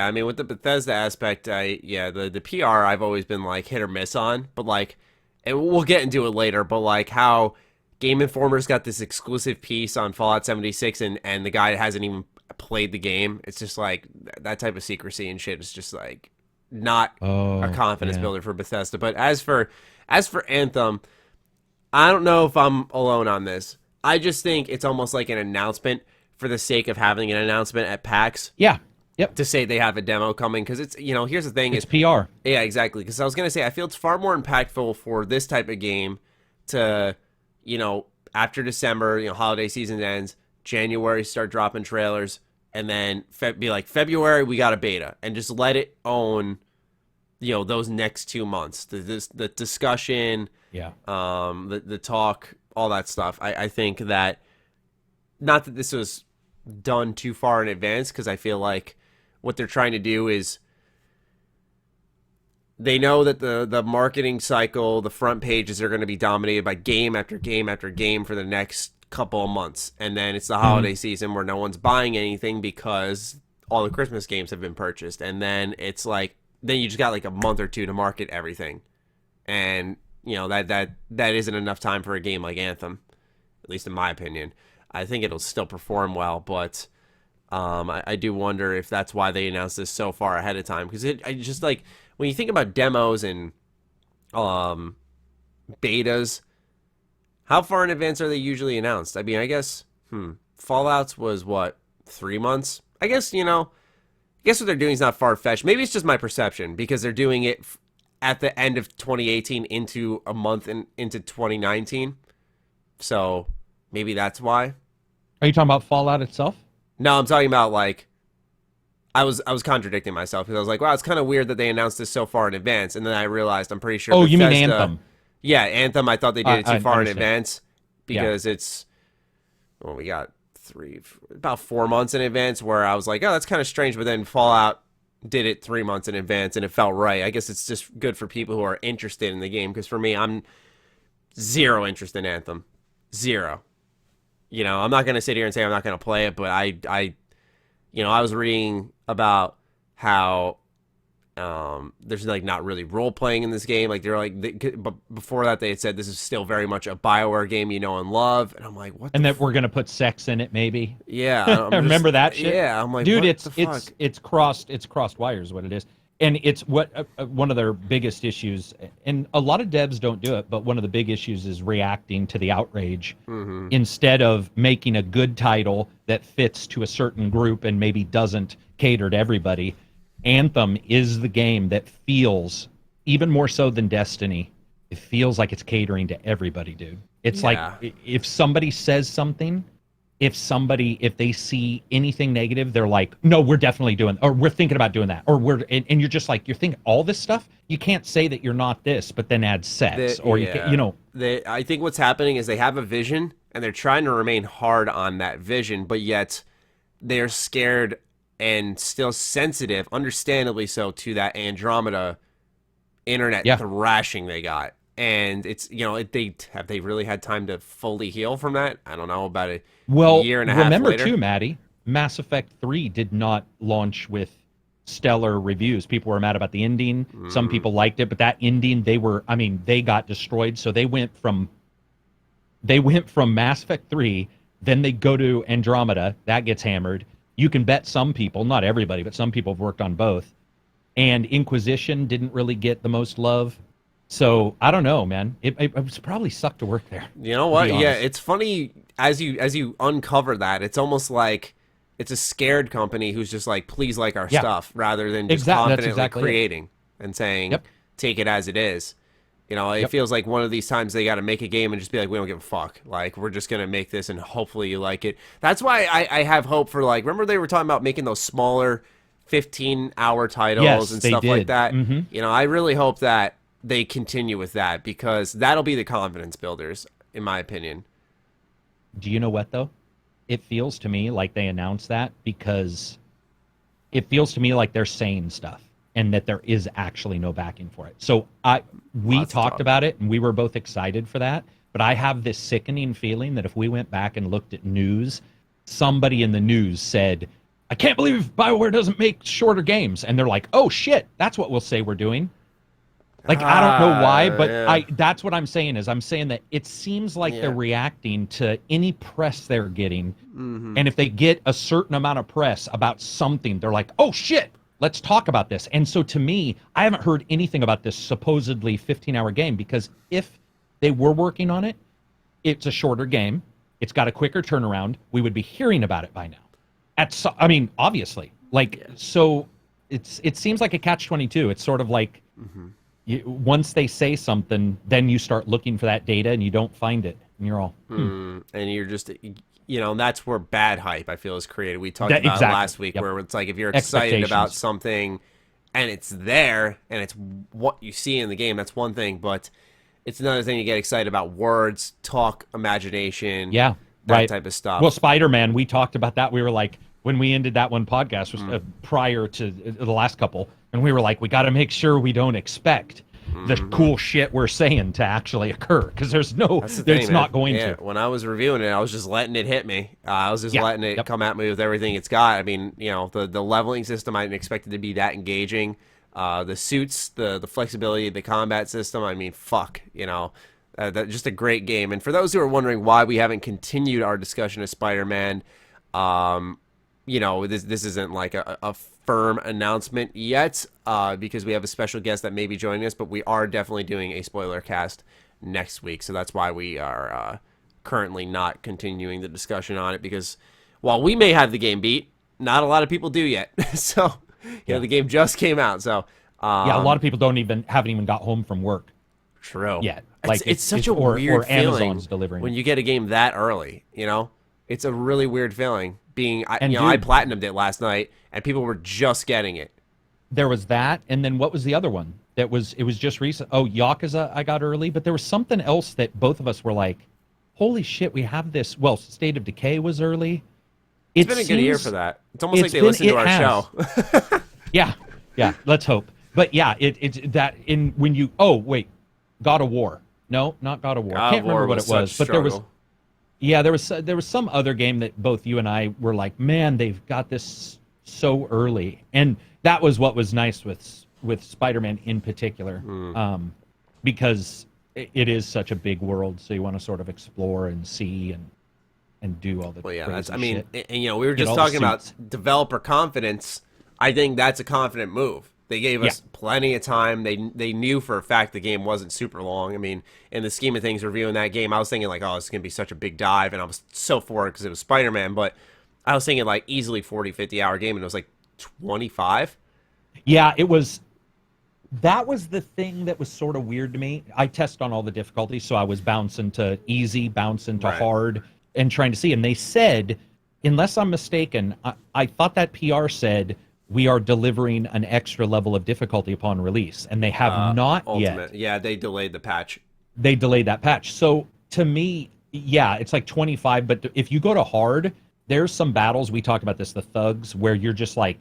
I mean, with the Bethesda aspect, the PR I've always been, like, hit or miss on, but, like, and we'll get into it later, but, like, how GameInformer's got this exclusive piece on Fallout 76, and the guy hasn't even played the game. It's just, like, that type of secrecy and shit is just, like, not a confidence builder for Bethesda. But as for Anthem, I don't know if I'm alone on this. I just think it's almost like an announcement for the sake of having an announcement at PAX. Yeah. Yep. To say they have a demo coming, because it's, here's the thing. It's PR. Yeah, exactly. Because I was going to say, I feel it's far more impactful for this type of game to, after December, holiday season ends, January start dropping trailers, and then be like, February, we got a beta, and just let it own, those next 2 months. The discussion, the talk, all that stuff. I think that, not that this was done too far in advance, because I feel like what they're trying to do is they know that the marketing cycle, the front pages are going to be dominated by game after game after game for the next couple of months. And then it's the holiday season where no one's buying anything because all the Christmas games have been purchased. And then it's like, then you just got like a month or two to market everything. And, you know, that isn't enough time for a game like Anthem, at least in my opinion. I think it'll still perform well, but I do wonder if that's why they announced this so far ahead of time. Because I just like, when you think about demos and betas, how far in advance are they usually announced? I mean, I guess Fallout's was what, 3 months? I guess, you know, I guess what they're doing is not far-fetched. Maybe it's just my perception because they're doing it at the end of 2018 into a month into 2019. So maybe that's why. Are you talking about Fallout itself? No, I'm talking about like I was contradicting myself because I was like, wow, it's kind of weird that they announced this so far in advance, and then I realized I'm pretty sure. Oh, Bethesda, you mean Anthem? Yeah, Anthem. I thought they did it too far in advance because Yeah. it's we got about 4 months in advance. Where I was like, oh, that's kind of strange, but then Fallout did it 3 months in advance, and it felt right. I guess it's just good for people who are interested in the game because for me, I'm zero interest in Anthem, zero. You know, I'm not gonna sit here and say I'm not gonna play it, but I was reading about how there's like not really role playing in this game. Like they're like, but before that they had said this is still very much a BioWare game you know and love. And I'm like, what? And that we're gonna put sex in it, maybe. Yeah, Remember that shit? Yeah, I'm like, dude, what it's crossed wires. What it is, and it's what one of their biggest issues. And a lot of devs don't do it, but one of the big issues is reacting to the outrage instead of making a good title that fits to a certain group and maybe doesn't cater to everybody. Anthem is the game that feels, even more so than Destiny, it feels like it's catering to everybody, dude. It's like if somebody says something, if they see anything negative, they're like, no, we're definitely doing, or we're thinking about doing that, or and you're just like, you're thinking all this stuff. You can't say that you're not this, but then add sex, I think what's happening is they have a vision and they're trying to remain hard on that vision, but yet they're scared and still sensitive, understandably so, to that Andromeda internet thrashing they got. And it's, you know, have they really had time to fully heal from that? I don't know, about a year and a half later. Remember too, Maddie, Mass Effect 3 did not launch with stellar reviews. People were mad about the ending. Some people liked it, but that ending, they got destroyed. So they went from Mass Effect 3, then they go to Andromeda, that gets hammered. You can bet some people, not everybody, but some people have worked on both. And Inquisition didn't really get the most love. So I don't know, man. It probably sucked to work there. You know what? Yeah, it's funny as you uncover that. It's almost like it's a scared company who's just like, please like our stuff, rather than just confidently creating and saying, take it as it is. You know, it feels like one of these times they got to make a game and just be like, we don't give a fuck. Like, we're just going to make this and hopefully you like it. That's why I have hope for, like, remember they were talking about making those smaller 15-hour titles and stuff like that? You know, I really hope that they continue with that because that'll be the confidence builders, in my opinion. Do you know what, though? It feels to me like they announced that because it feels to me like they're saying stuff and that there is actually no backing for it. So we talked about it, and we were both excited for that. But I have this sickening feeling that if we went back and looked at news, somebody in the news said, I can't believe BioWare doesn't make shorter games. And they're like, oh, shit, that's what we'll say we're doing. Like, I don't know why, but that's what I'm saying is I'm saying that it seems like they're reacting to any press they're getting. And if they get a certain amount of press about something, they're like, oh, shit. Let's talk about this. And so to me, I haven't heard anything about this supposedly 15-hour game because if they were working on it, it's a shorter game. It's got a quicker turnaround. We would be hearing about it by now. Obviously. So it seems like a catch-22. It's sort of like once they say something, then you start looking for that data and you don't find it. And you're all, And you're just... You know, and that's where bad hype, I feel, is created. We talked about it last week, where it's like if you're excited about something and it's there and it's what you see in the game, that's one thing. But it's another thing to get excited about words, talk, imagination, that type of stuff. Well, Spider-Man, we talked about that. We were like, when we ended that one podcast was prior to the last couple, and we were like, we got to make sure we don't expect the cool shit we're saying to actually occur, because there's no, it's not going to. When I was reviewing it, I was just letting it hit me. I was just letting it come at me with everything it's got. I mean, you know, the leveling system, I didn't expect it to be that engaging. The suits, the flexibility, the combat system, I mean, fuck, you know, just a great game. And for those who are wondering why we haven't continued our discussion of Spider-Man, you know, this isn't like a firm announcement yet, because we have a special guest that may be joining us, but we are definitely doing a spoiler cast next week. So that's why we are currently not continuing the discussion on it, because while we may have the game beat, not a lot of people do yet. So, you know, the game just came out. So, a lot of people haven't even got home from work. True. Yet. Like it's such a weird feeling Amazon's delivering when you get a game that early, you know? It's a really weird feeling. I platinumed it last night, and people were just getting it. There was that, and then what was the other one? It was just recent. Oh, Yakuza I got early, but there was something else that both of us were like, holy shit, we have this. Well, State of Decay was early. It's been a good year for that. It's almost like they listen to our show. Yeah, let's hope. But yeah, it's that in when you, God of War. No, not God of War. I can't remember what it was, but there was some other game that both you and I were like, man, they've got this so early. And that was what was nice with Spider-Man in particular, because it is such a big world, so you want to sort of explore and see and do all the shit. And you know, we were just talking about developer confidence. I think that's a confident move. They gave us plenty of time. They knew for a fact the game wasn't super long. I mean, in the scheme of things, reviewing that game, I was thinking like, oh, it's going to be such a big dive, and I was so for it because it was Spider-Man, but I was thinking like easily 40, 50-hour game, and it was like 25. Yeah, it was. That was the thing that was sort of weird to me. I test on all the difficulties, so I was bouncing to easy, bouncing to hard, and trying to see. And they said, unless I'm mistaken, I thought that PR said, we are delivering an extra level of difficulty upon release, and they have not yet. Yeah, they delayed the patch. They delayed that patch. So to me, yeah, it's like 25, but if you go to hard, there's some battles, we talk about this, the thugs, where you're just like,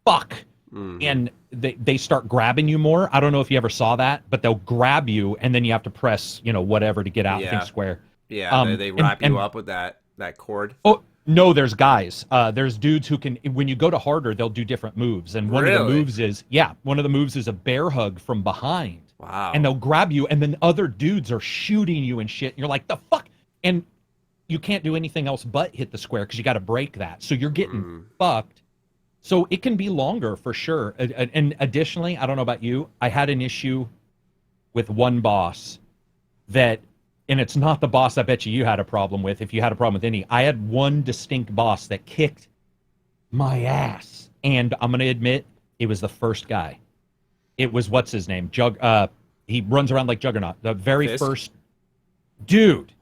fuck, and they start grabbing you more. I don't know if you ever saw that, but they'll grab you, and then you have to press, whatever to get out and think square. Yeah, they wrap you up with that cord. Oh, no, there's guys. There's dudes who can, when you go to harder, they'll do different moves. And one of the moves is a bear hug from behind. Wow. And they'll grab you, and then other dudes are shooting you and shit. And you're like, the fuck? And you can't do anything else but hit the square because you got to break that. So you're getting fucked. So it can be longer for sure. And additionally, I don't know about you, I had an issue with one boss that, and it's not the boss I bet you had a problem with, if you had a problem with any. I had one distinct boss that kicked my ass. And I'm going to admit, it was the first guy. It was, what's his name? He runs around like Juggernaut. The very first... Dude.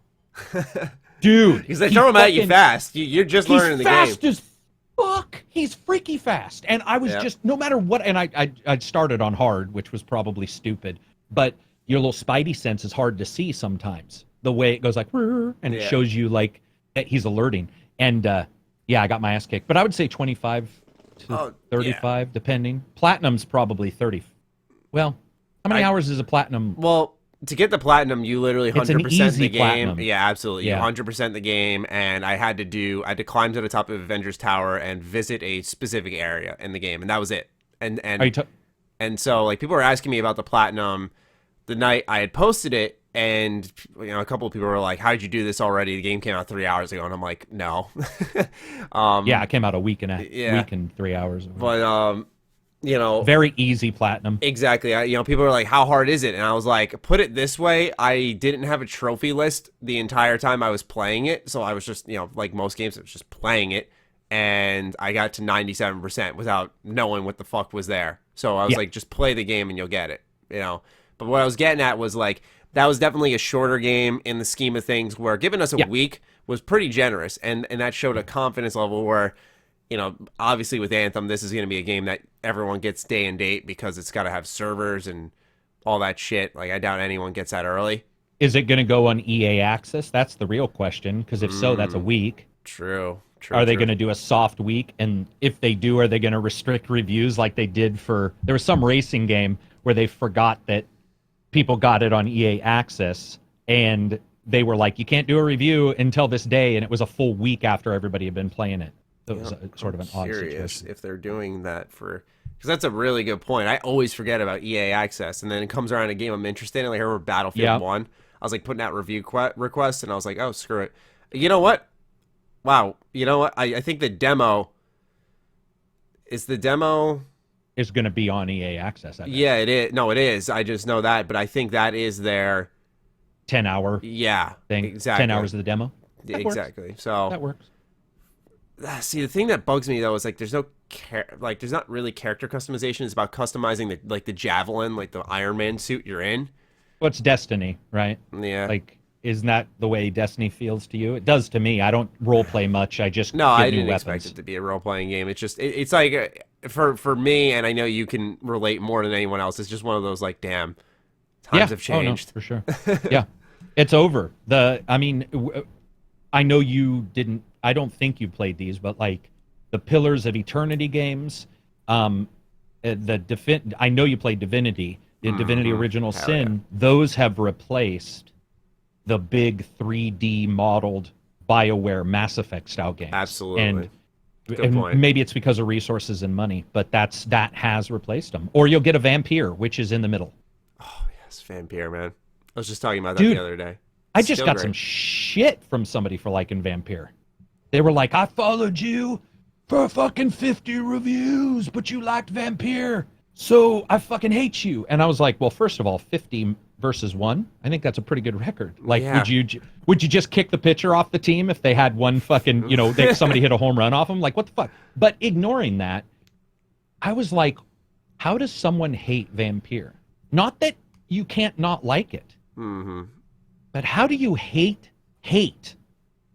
Because they throw him at you fast. You're just learning the game. He's fast as fuck. He's freaky fast. And I was just, no matter what... And I started on hard, which was probably stupid. But... your little spidey sense is hard to see sometimes. The way it goes like, and it shows you like that he's alerting. And I got my ass kicked. But I would say 25 to 35, depending. Platinum's probably 30. Well, how many hours is a platinum? Well, to get the platinum, you literally 100% the game. Platinum. Yeah, absolutely. You 100% the game. And I had to climb to the top of Avengers Tower and visit a specific area in the game. And that was it. And so like people were asking me about the platinum the night I had posted it, and a couple of people were like, how'd you do this already? The game came out 3 hours ago. And I'm like, no. It came out a week and 3 hours. But, very easy platinum. Exactly. People were like, how hard is it? And I was like, put it this way, I didn't have a trophy list the entire time I was playing it. So I was just, like most games, I was just playing it. And I got to 97% without knowing what the fuck was there. So I was like, just play the game and you'll get it, But what I was getting at was, like, that was definitely a shorter game in the scheme of things, where giving us a week was pretty generous, and that showed a confidence level where, obviously with Anthem, this is going to be a game that everyone gets day and date because it's got to have servers and all that shit. Like, I doubt anyone gets that early. Is it going to go on EA Access? That's the real question, because if so, that's a week. True. Are they going to do a soft week? And if they do, are they going to restrict reviews like they did for... There was some racing game where they forgot that people got it on EA Access, and they were like, you can't do a review until this day, and it was a full week after everybody had been playing it. So it was sort of an odd situation. If they're doing that for... Because that's a really good point. I always forget about EA Access, and then it comes around a game I'm interested in. Like I remember Battlefield 1. I was like putting out review requests, and I was like, oh, screw it. You know what? Wow. You know what? I think the demo... Is the demo... Is going to be on EA Access, I bet. Yeah, it is. No, it is. I just know that, but I think that is their... 10-hour thing. Exactly. 10 hours of the demo. Exactly. So that works. See, the thing that bugs me though is like there's not really character customization. It's about customizing the javelin, like the Iron Man suit you're in. Well, it's Destiny, right? Yeah. Like, isn't that the way Destiny feels to you? It does to me. I don't role play much. I just I get new didn't weapons. expect it to be a role playing game. It's just it's like for me, and I know you can relate more than anyone else. It's just one of those like, damn, times have changed. Oh, no, for sure. Yeah, it's over. I know you didn't. I don't think you played these, but like the Pillars of Eternity games, I know you played Divinity, the Divinity Original Sin. Yeah. Those have replaced the big 3D modeled BioWare Mass Effect style games. Absolutely. And good point. Maybe it's because of resources and money, but that has replaced them. Or you'll get a Vampire, which is in the middle. Oh yes, Vampire, man. I was just talking about that the other day. I just got some shit from somebody for liking Vampire. They were like, I followed you for fucking 50 reviews, but you liked Vampire, so I fucking hate you. And I was like, well, first of all, 50 versus 1, I think that's a pretty good record. Like, would you just kick the pitcher off the team if they had one fucking, somebody hit a home run off them? Like, what the fuck? But ignoring that, I was like, how does someone hate Vampire? Not that you can't not like it. Mm-hmm. But how do you hate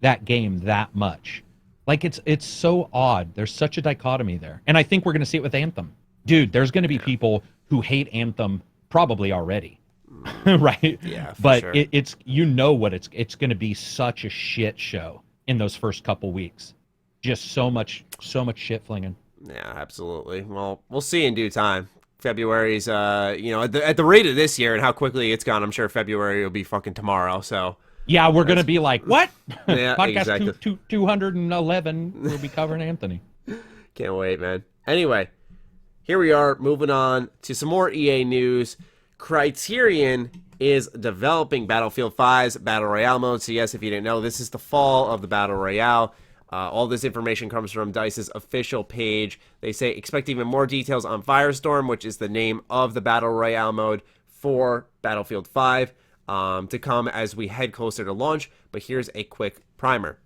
that game that much? Like, it's so odd. There's such a dichotomy there. And I think we're going to see it with Anthem. Dude, there's going to be people who hate Anthem probably already. Right? Yeah, for but sure. It's it's going to be such a shit show in those first couple weeks. Just so much shit flinging. Yeah, absolutely. Well, we'll see in due time. February's, at the rate of this year and how quickly it's gone, I'm sure February will be fucking tomorrow. So yeah, we're gonna be like, what? Yeah, Podcast exactly. 211. We'll be covering Anthony. Can't wait, man. Anyway, here we are, moving on to some more EA news. Criterion is developing Battlefield 5's Battle Royale mode. So yes, if you didn't know, this is the fall of the Battle Royale. All this information comes from DICE's official page. They say expect even more details on Firestorm, which is the name of the Battle Royale mode for Battlefield 5, to come as we head closer to launch. But here's a quick primer.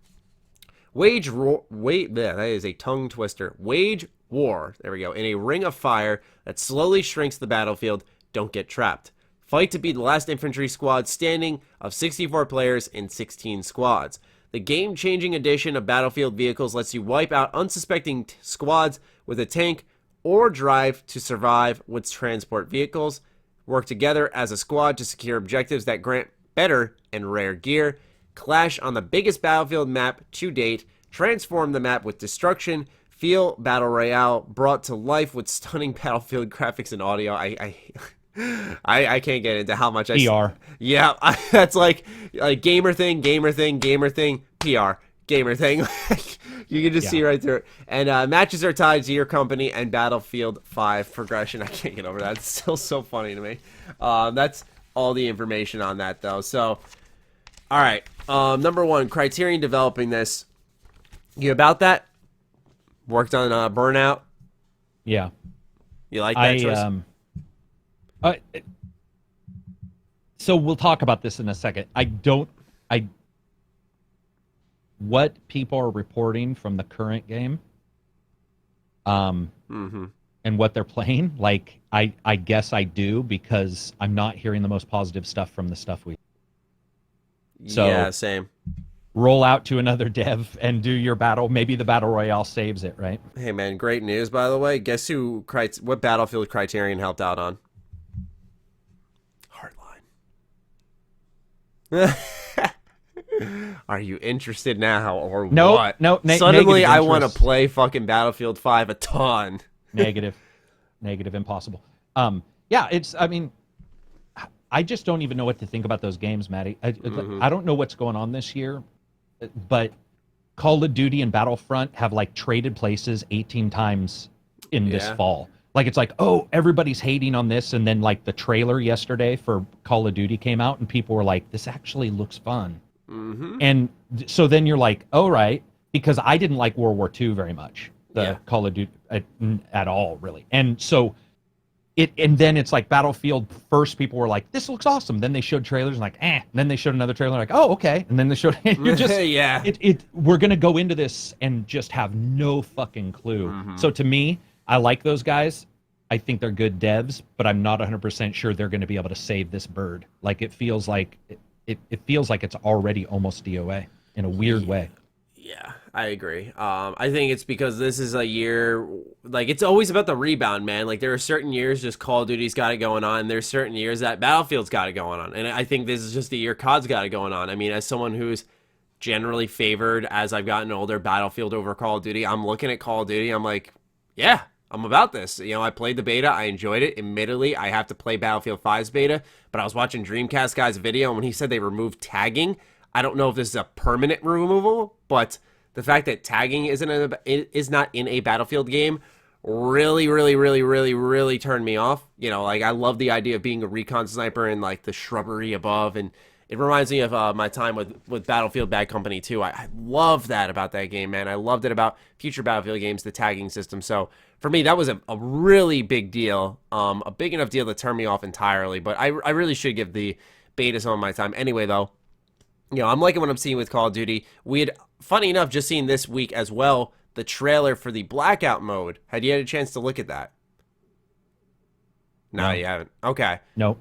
That is a tongue twister. Wage war, there we go, in a ring of fire that slowly shrinks the battlefield. Don't get trapped. Fight to be the last infantry squad standing of 64 players in 16 squads. The game-changing addition of battlefield vehicles lets you wipe out unsuspecting squads with a tank or drive to survive with transport vehicles. Work together as a squad to secure objectives that grant better and rare gear. Clash on the biggest battlefield map to date. Transform the map with destruction. Feel Battle Royale brought to life with stunning battlefield graphics and audio. I can't get into how much PR. Yeah, that's like gamer thing, PR, gamer thing. You can just see right through it. And matches are tied to your company and Battlefield 5 progression. I can't get over that. It's still so funny to me. That's all the information on that, though. So, all right. Number one, Criterion developing this. You about that? Worked on Burnout? Yeah. You like that choice? So we'll talk about this in a second. What people are reporting from the current game, and what they're playing, like, I guess I do, because I'm not hearing the most positive stuff from the stuff we. So yeah, same. Roll out to another dev and do your battle. Maybe the Battle Royale saves it, right? Hey, man, great news, by the way. Guess what Battlefield Criterion helped out on? Hardline. Are you interested now or No, what? no, Suddenly negative I want to interest. play fucking Battlefield 5 a ton. Negative, impossible. Yeah, I mean, I just don't even know what to think about those games, Matty. I don't know what's going on this year, but Call of Duty and Battlefront have like traded places 18 times in this fall. Like it's like, oh, everybody's hating on this, and then like the trailer yesterday for Call of Duty came out, and people were like, "This actually looks fun." And so then you're like, "Oh, right," because I didn't like World War II very much, the Call of Duty at all, really. And so and then it's like Battlefield. First, people were like, "This looks awesome." Then they showed trailers and like, "Eh." And then they showed another trailer like, "Oh, okay." And then they showed. You're just we're gonna go into this and just have no fucking clue. So to me, I like those guys. I think they're good devs, but I'm not 100% sure they're going to be able to save this bird. Like it feels like it feels like it's already almost DOA in a weird way. Yeah, I agree. I think it's because this is a year, like, it's always about the rebound, man. Like, there are certain years just Call of Duty's got it going on. There's certain years that Battlefield's got it going on. And I think this is just the year COD's got it going on. I mean, as someone who's generally favored as I've gotten older, Battlefield over Call of Duty, I'm looking at Call of Duty, I'm like, yeah, I'm about this. You know, I played the beta. I enjoyed it. Admittedly, I have to play Battlefield 5's beta, but I was watching Dreamcast guy's video, and when he said they removed tagging, I don't know if this is a permanent removal, but the fact that tagging is not in a Battlefield game really turned me off. You know, like, I love the idea of being a recon sniper in, like, the shrubbery above, and it reminds me of my time with Battlefield Bad Company 2. I love that about that game, man. I loved it about future Battlefield games, the tagging system. So for me, that was a really big deal, a big enough deal to turn me off entirely. But I really should give the beta some of my time. Anyway, though, you know, I'm liking what I'm seeing with Call of Duty. We had, funny enough, just seen this week as well, the trailer for the Blackout mode. Had you had a chance to look at that? No, you haven't. Okay. Nope.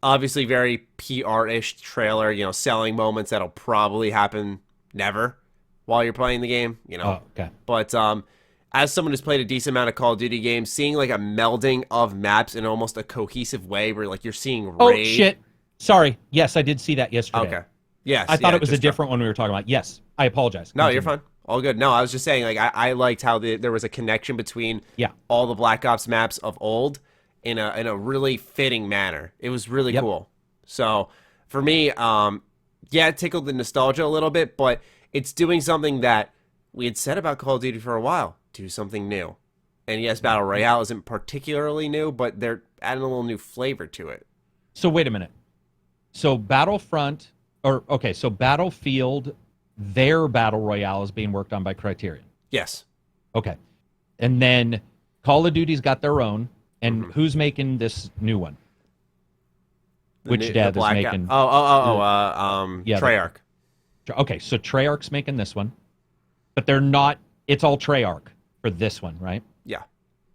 Obviously very PR-ish trailer, you know, selling moments that'll probably happen never while you're playing the game, you know. Oh, okay. But as someone who's played a decent amount of Call of Duty games, seeing like a melding of maps in almost a cohesive way where like you're seeing raid. Oh, shit. Sorry. Yes, I did see that yesterday. Okay. Yes. I thought it was a different one we were talking about. Yes. I apologize. No, you're fine. All good. No, I was just saying, like, I liked how there was a connection between all the Black Ops maps of old in a really fitting manner. It was really cool. So for me, it tickled the nostalgia a little bit, but it's doing something that we had said about Call of Duty for a while. Do something new. And yes, Battle Royale isn't particularly new, but they're adding a little new flavor to it. So wait a minute. So Battlefield, their Battle Royale is being worked on by Criterion. Yes. Okay. And then Call of Duty's got their own. And who's making this new one? Which dev is making? Treyarch. Okay, so Treyarch's making this one, but they're not. It's all Treyarch for this one, right? Yeah.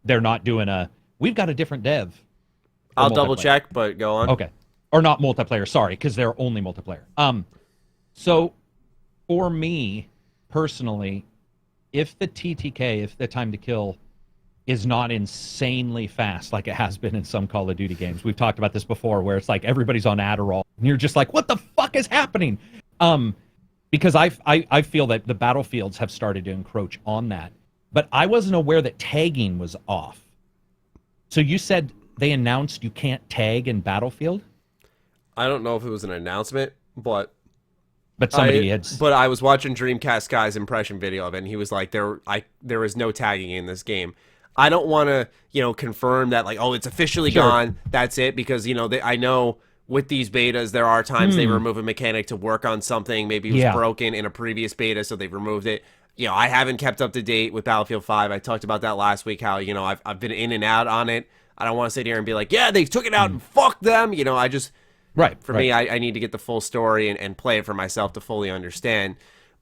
They're not doing we've got a different dev. I'll double check, but go on. Okay, or not multiplayer. Sorry, because they're only multiplayer. So for me personally, if the TTK, if the time to kill, is not insanely fast like it has been in some Call of Duty games. We've talked about this before where it's like everybody's on Adderall and you're just like, what the fuck is happening? Because I feel that the Battlefields have started to encroach on that. But I wasn't aware that tagging was off. So you said they announced you can't tag in Battlefield? I don't know if it was an announcement, but somebody had. But I was watching Dreamcast guy's impression video of it, and he was like, there is no tagging in this game. I don't want to, confirm that, like, oh, it's officially gone. That's it, because, I know with these betas, there are times they remove a mechanic to work on something. Maybe it was broken in a previous beta, so they've removed it. I haven't kept up to date with Battlefield 5. I talked about that last week, how, I've been in and out on it. I don't want to sit here and be like, yeah, they took it out and fuck them. I just... For me, I need to get the full story and play it for myself to fully understand.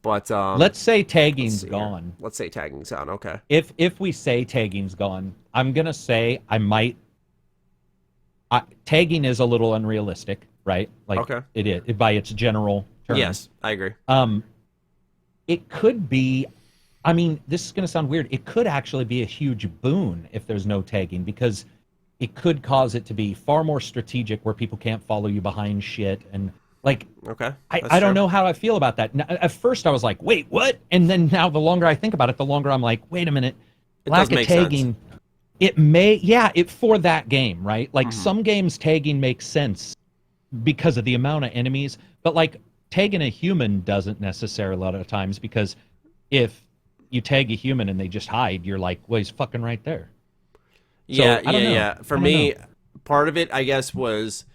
But let's say tagging's gone. Let's say tagging's gone. Okay. If we say tagging's gone, I'm gonna say I might. Tagging is a little unrealistic, right? Like it is by its general terms. Yes, I agree. It could be. I mean, this is gonna sound weird. It could actually be a huge boon if there's no tagging, because it could cause it to be far more strategic, where people can't follow you behind shit. And Like, Okay. I don't know how I feel about that. At first, I was like, wait, what? And then now the longer I think about it, the longer I'm like, wait a minute. It Lack does of make tagging, sense. it may, yeah, it for that game, right? Like Mm-hmm. some games tagging makes sense because of the amount of enemies, but like tagging a human doesn't necessarily a lot of times, because if you tag a human and they just hide, you're like, well, he's fucking right there. Yeah, I don't know. yeah. For me, part of it, I guess, was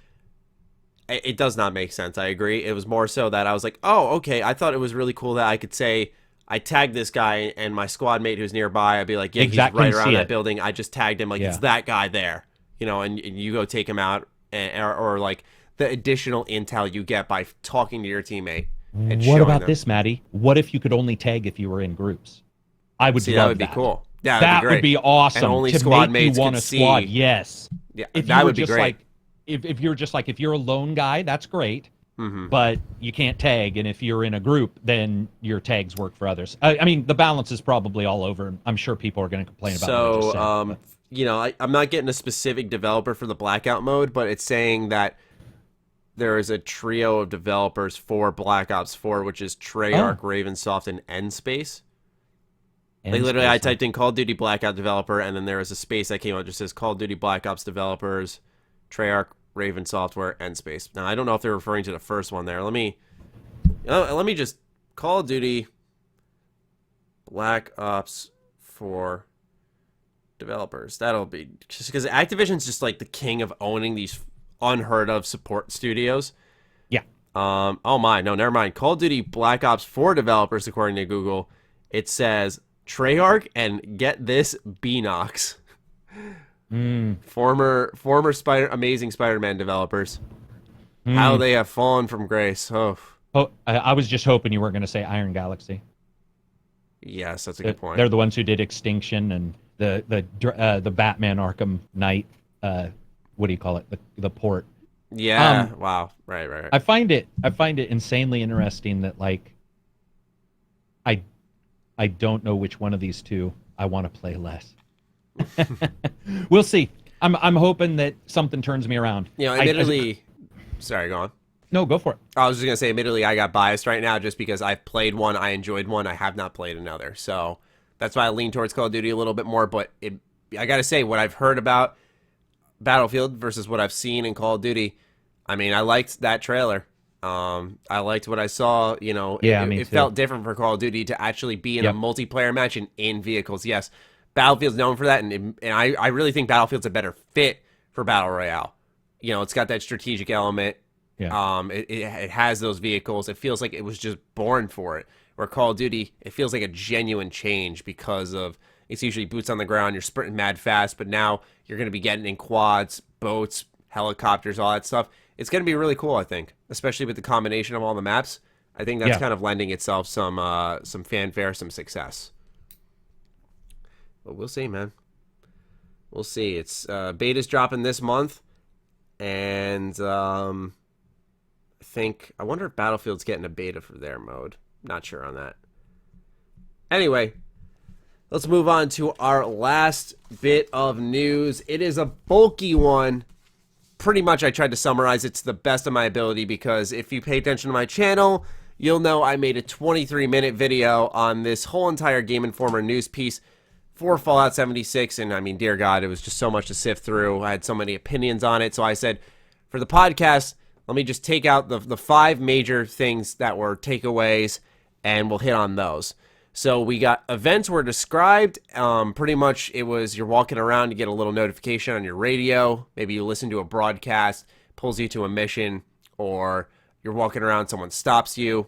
it does not make sense. I agree. It was more so that I was like, oh, okay. I thought it was really cool that I could say I tagged this guy and my squad mate who's nearby. I'd be like, yeah, Exactly, he's right around see that it. building. I just tagged him. Like, Yeah. it's that guy there, you know, and you go take him out, or like the additional intel you get by talking to your teammate. And What showing about them. this, Maddie? What if you could only tag if you were in groups? I would See, love that would be cool. Yeah, that'd That be great. would be awesome. And only to squad make mates you want could a squad. see. Yes. Yeah, If that you were would be just great. like, if you're just like, if you're a lone guy, that's great. Mm-hmm. But you can't tag, and if you're in a group, then your tags work for others. I mean, the balance is probably all over, and I'm sure people are going to complain about what I just said. You know, I'm not getting a specific developer for the blackout mode, but it's saying that there is a trio of developers for Black Ops 4, which is Treyarch, Ravensoft, and Nspace. Like, literally, I typed in Call of Duty Blackout developer, and then there was a space that came out that just says Call of Duty Black Ops developers, Treyarch, Raven Software, Nspace. Now, I don't know if they're referring to the first one there. Let me just Call of Duty Black Ops 4 developers. That'll be just because Activision's just like the king of owning these unheard of support studios. Yeah. Oh my, no, never mind. Call of Duty Black Ops 4 developers, according to Google, it says Treyarch and get this, Beanox. Former Amazing Spider-Man developers. How they have fallen from grace. Oh, I was just hoping you weren't going to say Iron Galaxy. yes, that's a good point. They're the ones who did Extinction and the Batman Arkham Knight. What do you call it? The port. Yeah. Wow. Right. I find it insanely interesting that, like, I don't know which one of these two I want to play less. We'll see. I'm hoping that something turns me around. You know, admittedly, sorry, go on. No, go for it. I was just gonna say, admittedly, I got biased right now just because I've played one, I enjoyed one, I have not played another, so that's why I lean towards Call of Duty a little bit more. But I gotta say, what I've heard about Battlefield versus what I've seen in Call of Duty, I mean, I liked that trailer. I liked what I saw. You know, it felt different for Call of Duty to actually be in a multiplayer match and in vehicles. Yes, Battlefield's known for that, and I really think Battlefield's a better fit for Battle Royale. You know, it's got that strategic element. Yeah. It has those vehicles. It feels like it was just born for it. Where Call of Duty, it feels like a genuine change because of it's usually boots on the ground. You're sprinting mad fast, but now you're going to be getting in quads, boats, helicopters, all that stuff. It's going to be really cool, I think, especially with the combination of all the maps. I think that's kind of lending itself some fanfare, some success. But we'll see, man. We'll see. It's beta's dropping this month, and I wonder if Battlefield's getting a beta for their mode. Not sure on that. Anyway, let's move on to our last bit of news. It is a bulky one. Pretty much I tried to summarize it to the best of my ability because if you pay attention to my channel, you'll know I made a 23-minute video on this whole entire GameInformer news piece for Fallout 76, and I mean, dear God, it was just so much to sift through. I had so many opinions on it, so I said, for the podcast, let me just take out the 5 major things that were takeaways, and we'll hit on those. So we got events were described. Pretty much it was you're walking around, you get a little notification on your radio. Maybe you listen to a broadcast, pulls you to a mission, or you're walking around, someone stops you,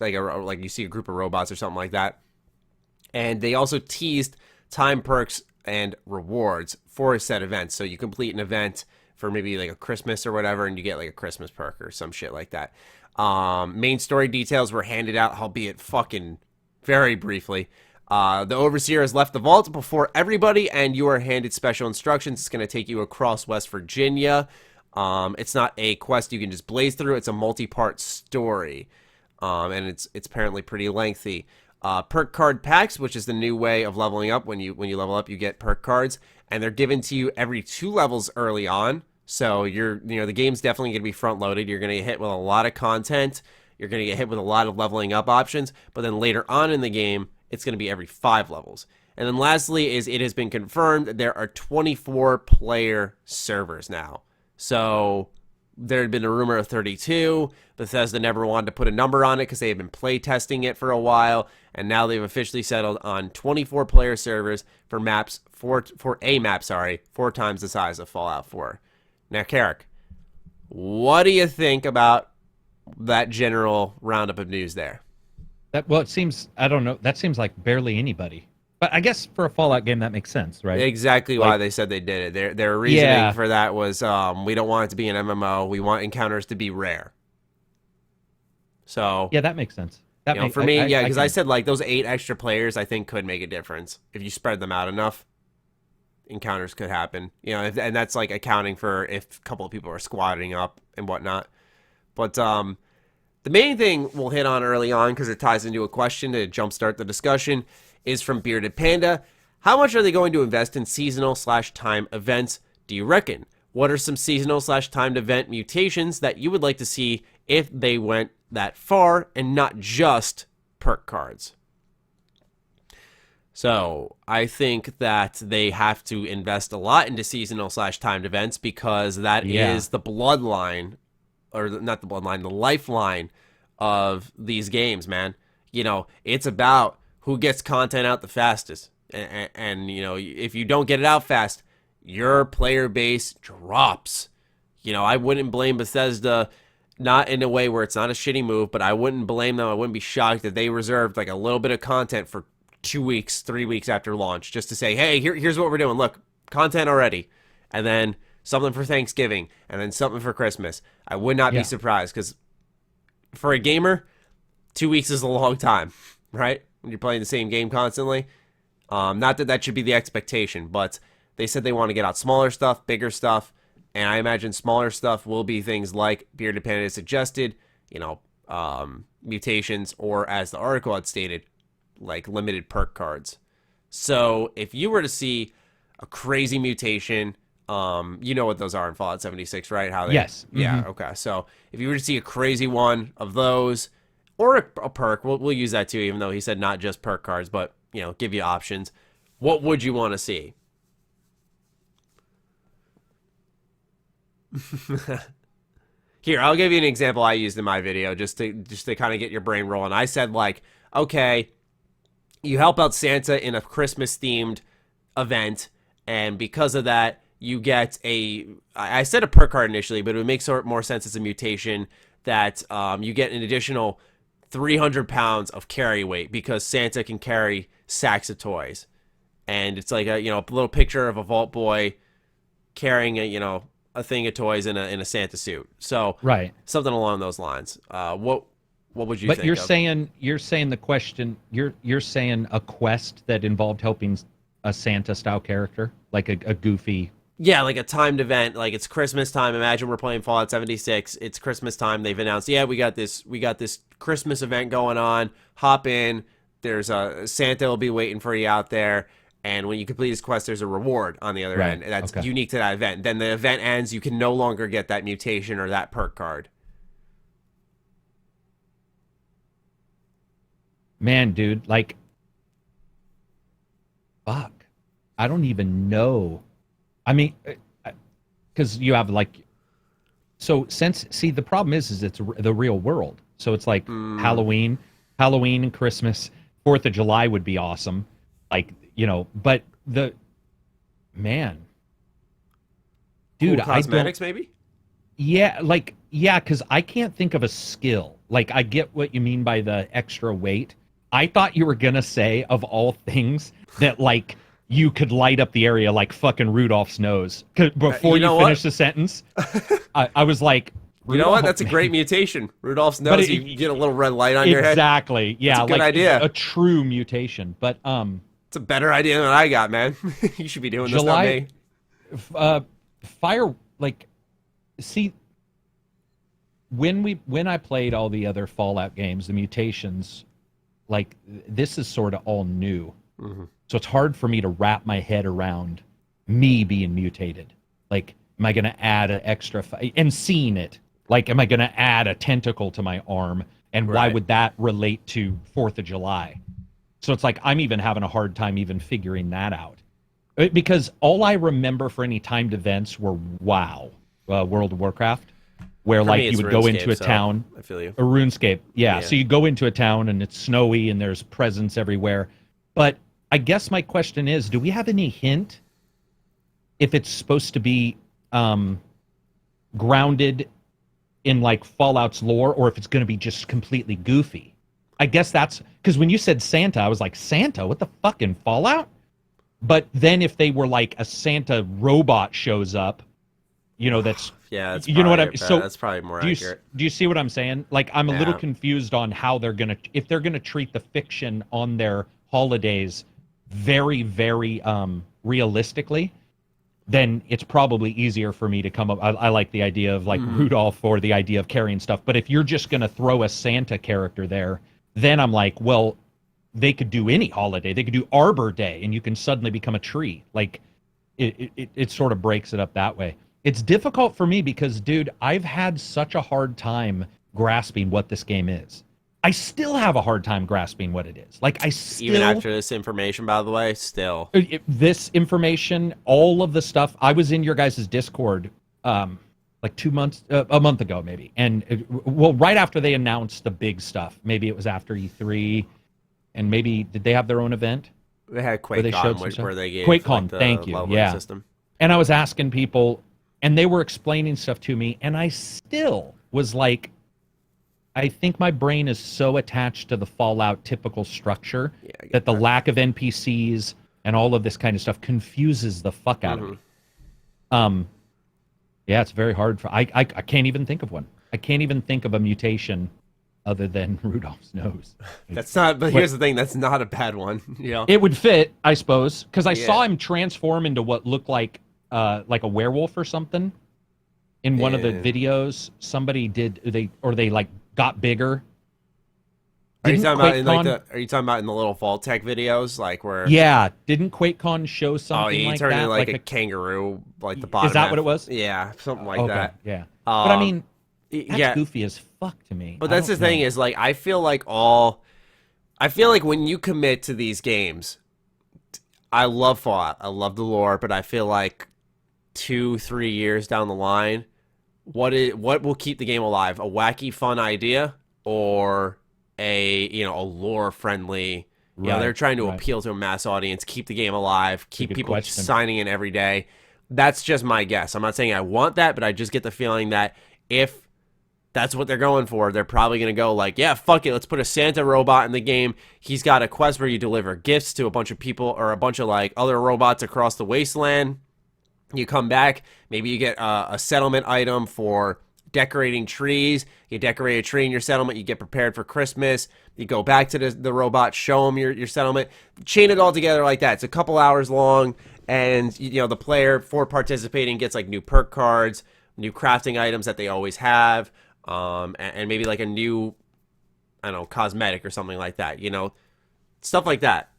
like you see a group of robots or something like that. And they also teased time perks and rewards for a set event. So you complete an event for maybe like a Christmas or whatever, and you get like a Christmas perk or some shit like that. Main story details were handed out, albeit fucking very briefly. The Overseer has left the vault before everybody, and you are handed special instructions. It's going to take you across West Virginia. It's not a quest you can just blaze through. It's a multi-part story, and it's apparently pretty lengthy. Perk card packs, which is the new way of leveling up. When you level up, you get perk cards, and they're given to you every 2 levels early on. So the game's definitely going to be front loaded. You're going to get hit with a lot of content. You're going to get hit with a lot of leveling up options. But then later on in the game, it's going to be every 5 levels. And then lastly is it has been confirmed that there are 24 player servers now. So there had been a rumor of 32. Bethesda never wanted to put a number on it because they had been play testing it for a while, and now they've officially settled on 24 player servers for maps for a map, 4 times the size of Fallout 4. Now, Karak, what do you think about that general roundup of news there? It seems, I don't know, that seems like barely anybody. But I guess for a Fallout game, that makes sense, right? Exactly why they said they did it. Their reasoning for that was we don't want it to be an MMO. We want encounters to be rare. So yeah, that makes sense. For me, because I said like those 8 extra players, I think could make a difference if you spread them out enough. Encounters could happen, and that's like accounting for if a couple of people are squatting up and whatnot. But the main thing we'll hit on early on, because it ties into a question to jumpstart the discussion, is from Bearded Panda. How much are they going to invest in seasonal/time events, do you reckon? What are some seasonal/timed event mutations that you would like to see if they went that far and not just perk cards? So I think that they have to invest a lot into seasonal/timed events because that is the bloodline, or not the bloodline, the lifeline of these games, man. It's about who gets content out the fastest. And if you don't get it out fast, your player base drops. I wouldn't blame Bethesda, not in a way where it's not a shitty move, but I wouldn't blame them. I wouldn't be shocked that they reserved like a little bit of content for 2 weeks, 3 weeks after launch, just to say, hey, here's what we're doing. Look, content already. And then something for Thanksgiving, and then something for Christmas. I would not be surprised, because for a gamer, 2 weeks is a long time, right? When you're playing the same game constantly. Not that should be the expectation, but they said they want to get out smaller stuff, bigger stuff, and I imagine smaller stuff will be things like Bearded Panda suggested, mutations, or as the article had stated, like limited perk cards. So if you were to see a crazy mutation, you know what those are in Fallout 76, right? Yes. Yeah, okay. So if you were to see a crazy one of those, or a perk, we'll use that too, even though he said not just perk cards, but, give you options. What would you want to see? Here, I'll give you an example I used in my video just to kind of get your brain rolling. I said, like, okay, you help out Santa in a Christmas-themed event, and because of that, you get I said a perk card initially, but it would make more sense as a mutation that you get an additional 300 pounds of carry weight because Santa can carry sacks of toys. And it's like a little picture of a Vault Boy carrying a thing of toys in a Santa suit. So something along those lines. What would you think? But you're saying the question, you're saying a quest that involved helping a Santa style character, like a goofy. Yeah, like a timed event, like it's Christmas time. Imagine we're playing Fallout 76. It's Christmas time. They've announced, we got this Christmas event going on. Hop in. There's a Santa will be waiting for you out there. And when you complete his quest, there's a reward on the other end. And that's unique to that event. Then the event ends. You can no longer get that mutation or that perk card. Man, dude, like, fuck. I don't even know. I mean, because you have the problem is it's the real world. So it's like Halloween and Christmas, 4th of July would be awesome. Like, but dude, cool cosmetics maybe? Yeah, because I can't think of a skill. Like, I get what you mean by the extra weight. I thought you were gonna say, of all things, that like you could light up the area like fucking Rudolph's nose. Before you finish the sentence, I was like, you know what? That's a great mutation. Rudolph's nose, you get a little red light on your head. Exactly. Yeah, that's a good idea. A true mutation. But it's a better idea than I got, man. You should be doing this, not me. When I played all the other Fallout games, the mutations, like, this is sort of all new. Mm-hmm. So it's hard for me to wrap my head around me being mutated. Like, Am I going to add an extra and seeing it? Like, am I going to add a tentacle to my arm? And why would that relate to 4th of July? So it's like I'm even having a hard time even figuring that out. Because all I remember for any timed events were WoW, World of Warcraft, where For like me, you it's would go into a RuneScape, so town. I feel you. A RuneScape, yeah. So you go into a town and it's snowy and there's presents everywhere. But I guess my question is, do we have any hint if it's supposed to be grounded in like Fallout's lore, or if it's going to be just completely goofy? I guess that's because when you said Santa, I was like, Santa? What the fuck, in Fallout? But then if they were like a Santa robot shows up, you know, that's that's you know what I mean. So that's probably more do you, accurate. do you see what I'm saying? Like, I'm a little Yeah. confused on how they're gonna, if they're gonna treat the fiction on their holidays very, very realistically. Then it's probably easier for me to come up. I like the idea of like Rudolph, or the idea of carrying stuff. But if you're just going to throw a Santa character there, then I'm like, well, they could do any holiday. They could do Arbor Day, and you can suddenly become a tree. Like, it sort of breaks it up that way. It's difficult for me because, dude, I've had such a hard time grasping what this game is. I still have a hard time grasping what it is. Like, I still... Even after this information, by the way, still. This information, all of the stuff... I was in your guys' Discord like 2 months... a month ago, maybe. And, well, right after they announced the big stuff. Maybe it was after E3. And maybe... Did they have their own event? They had QuakeCon, where they gave QuakeCon, like, the thank you, leveling system. And I was asking people, and they were explaining stuff to me, and I still was like... I think my brain is so attached to the Fallout typical structure that the lack of NPCs and all of this kind of stuff confuses the fuck out of me. Yeah, it's very hard for... I can't even think of one. I can't even think of a mutation other than Rudolph's nose. That's not... But here's the thing. That's not a bad one. You know? It would fit, I suppose, because I saw him transform into what looked like a werewolf or something in one of the videos. Somebody did... They like... got bigger. Are you talking about in the little Vault-Tec videos, like where? Yeah, didn't QuakeCon show something he like turned that? into like a kangaroo, like the bottom. Is that half. What it was? Yeah, something like that. Yeah, but I mean, that's goofy as fuck to me. But that's the thing is, like, I feel like when you commit to these games, I love Fallout, I love the lore, but I feel like 2-3 years down the line, what will keep the game alive? A wacky, fun idea, or a lore friendly? You know, they're trying to appeal to a mass audience, keep the game alive, keep people signing in every day. That's just my guess. I'm not saying I want that, but I just get the feeling that if that's what they're going for, they're probably going to go like, yeah, fuck it, let's put a Santa robot in the game. He's got a quest where you deliver gifts to a bunch of people or a bunch of like other robots across the wasteland. You come back, maybe you get a settlement item for decorating trees. You decorate a tree in your settlement, you get prepared for Christmas. You go back to the robot, show them your settlement. Chain it all together like that. It's a couple hours long, and the player, for participating, gets like new perk cards, new crafting items that they always have, and maybe like a new, I don't know, cosmetic or something like that. Stuff like that.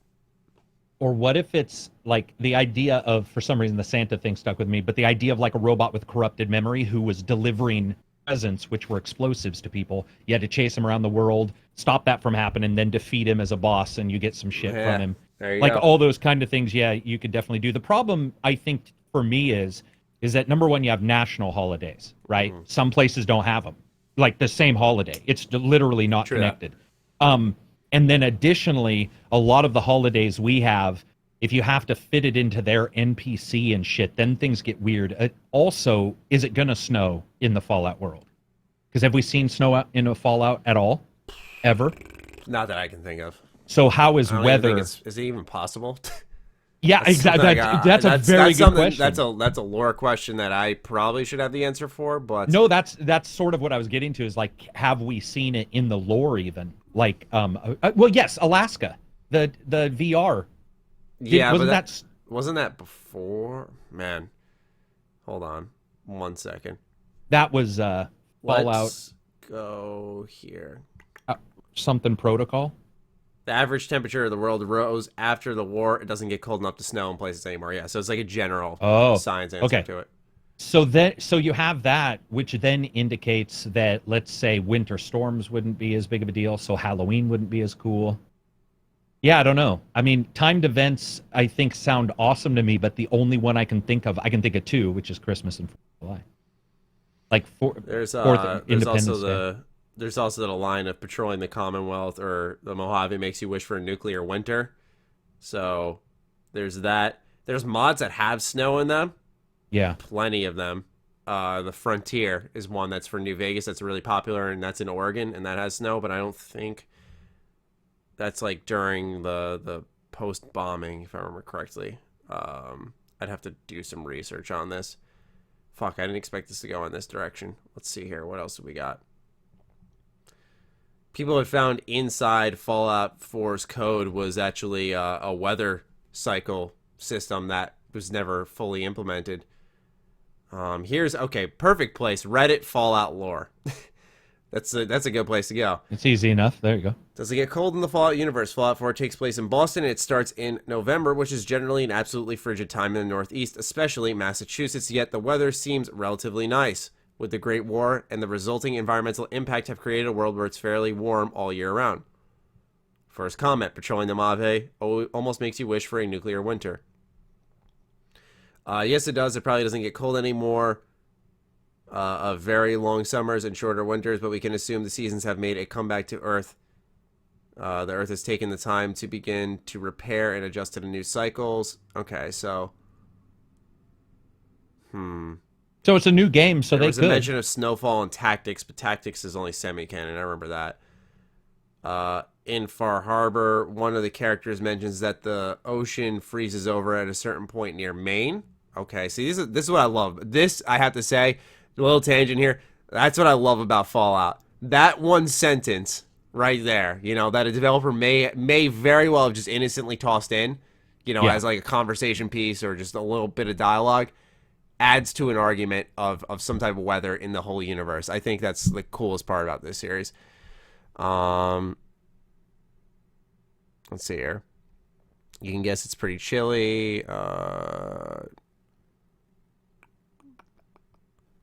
Or what if it's like the idea of, for some reason, the Santa thing stuck with me, but the idea of like a robot with corrupted memory who was delivering presents, which were explosives to people. You had to chase him around the world, stop that from happening, then defeat him as a boss, and you get some shit from him. There you go. All those kind of things, you could definitely do. The problem, I think, for me is that, number one, you have national holidays, right? Mm-hmm. Some places don't have them. Like the same holiday. It's literally not connected. And then additionally, a lot of the holidays we have, if you have to fit it into their NPC and shit, then things get weird. Also, is it going to snow in the Fallout world? Because have we seen snow in a Fallout at all? Ever? Not that I can think of. So how is weather... Is it even possible? Yeah, exactly. That's a very good question. That's a lore question that I probably should have the answer for, but... No, that's sort of what I was getting to, is like, have we seen it in the lore even? Like, well, yes, Alaska, the VR. Wasn't that before? Man, hold on 1 second. That was Fallout. Let's go here. Something protocol. The average temperature of the world rose after the war. It doesn't get cold enough to snow in places anymore. Yeah, so it's like a general science answer to it. So you have that, which then indicates that, let's say, winter storms wouldn't be as big of a deal, so Halloween wouldn't be as cool. Yeah, I don't know. I mean, timed events I think sound awesome to me, but the only one I can think of two, which is Christmas and 4th of July. Like there's Independence also Day. there's also the line of patrolling the Commonwealth or the Mojave makes you wish for a nuclear winter. So there's that. There's mods that have snow in them. Yeah. Plenty of them. The Frontier is one that's for New Vegas that's really popular, and that's in Oregon, and that has snow, but I don't think that's like during the post-bombing, if I remember correctly. I'd have to do some research on this. Fuck, I didn't expect this to go in this direction. Let's see here. What else do we got? People had found inside Fallout 4's code was actually a weather cycle system that was never fully implemented. Here's perfect place. Reddit Fallout lore. That's a good place to go. It's easy enough. There you go. Does it get cold in the Fallout universe? Fallout 4 takes place in Boston, and it starts in November, which is generally an absolutely frigid time in the Northeast, especially Massachusetts, yet the weather seems relatively nice. With the Great War and the resulting environmental impact have created a world where it's fairly warm all year round. First comment, patrolling the Mojave almost makes you wish for a nuclear winter. Yes, it does. It probably doesn't get cold anymore. Of very long summers and shorter winters, but we can assume the seasons have made a comeback to Earth. The Earth has taken the time to begin to repair and adjust to the new cycles. Okay, so... So it's a new game, so there was a mention of snowfall and tactics, but tactics is only semi-canon. I remember that. In Far Harbor, one of the characters mentions that the ocean freezes over at a certain point near Maine. Okay, see, this is what I love. This, I have to say, a little tangent here. That's what I love about Fallout. That one sentence right there, that a developer may very well have just innocently tossed in, as like a conversation piece or just a little bit of dialogue, adds to an argument of some type of weather in the whole universe. I think that's the coolest part about this series. Let's see here. You can guess it's pretty chilly.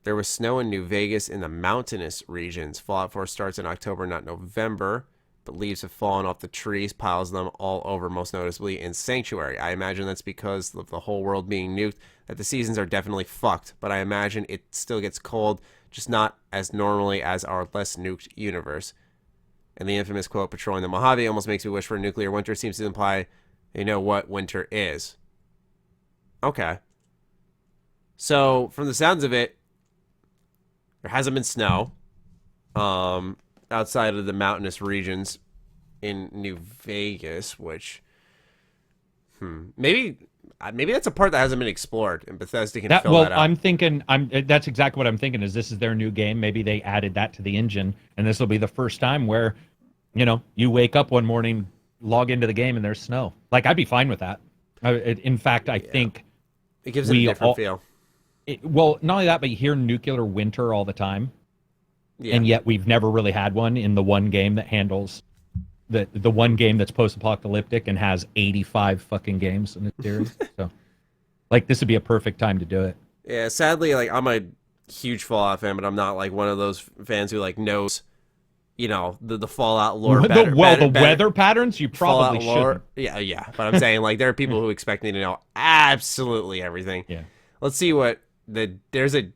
There was snow in New Vegas in the mountainous regions. Fallout 4 starts in October, not November, but leaves have fallen off the trees, piles of them all over, most noticeably in Sanctuary. I imagine that's because of the whole world being nuked, that the seasons are definitely fucked, but I imagine it still gets cold, just not as normally as our less nuked universe. And the infamous quote, patrolling the Mojave almost makes me wish for a nuclear winter, seems to imply they know what winter is. Okay. So, from the sounds of it, there hasn't been snow outside of the mountainous regions in New Vegas, which maybe that's a part that hasn't been explored, and Bethesda can fill that out. I'm thinking that's exactly what I'm thinking. Is this is their new game? Maybe they added that to the engine, and this will be the first time where, you wake up one morning, log into the game, and there's snow. Like, I'd be fine with that. In fact, I think it gives it a different feel. Well, not only that, but you hear nuclear winter all the time, and yet we've never really had one in the one game that handles the one game that's post-apocalyptic and has 85 fucking games in the series. So, like, this would be a perfect time to do it. Yeah, sadly, like, I'm a huge Fallout fan, but I'm not like one of those fans who like knows, the Fallout lore better. The weather patterns you probably should. Yeah, but I'm saying like there are people who expect me to know absolutely everything. Yeah. Let's see what there's a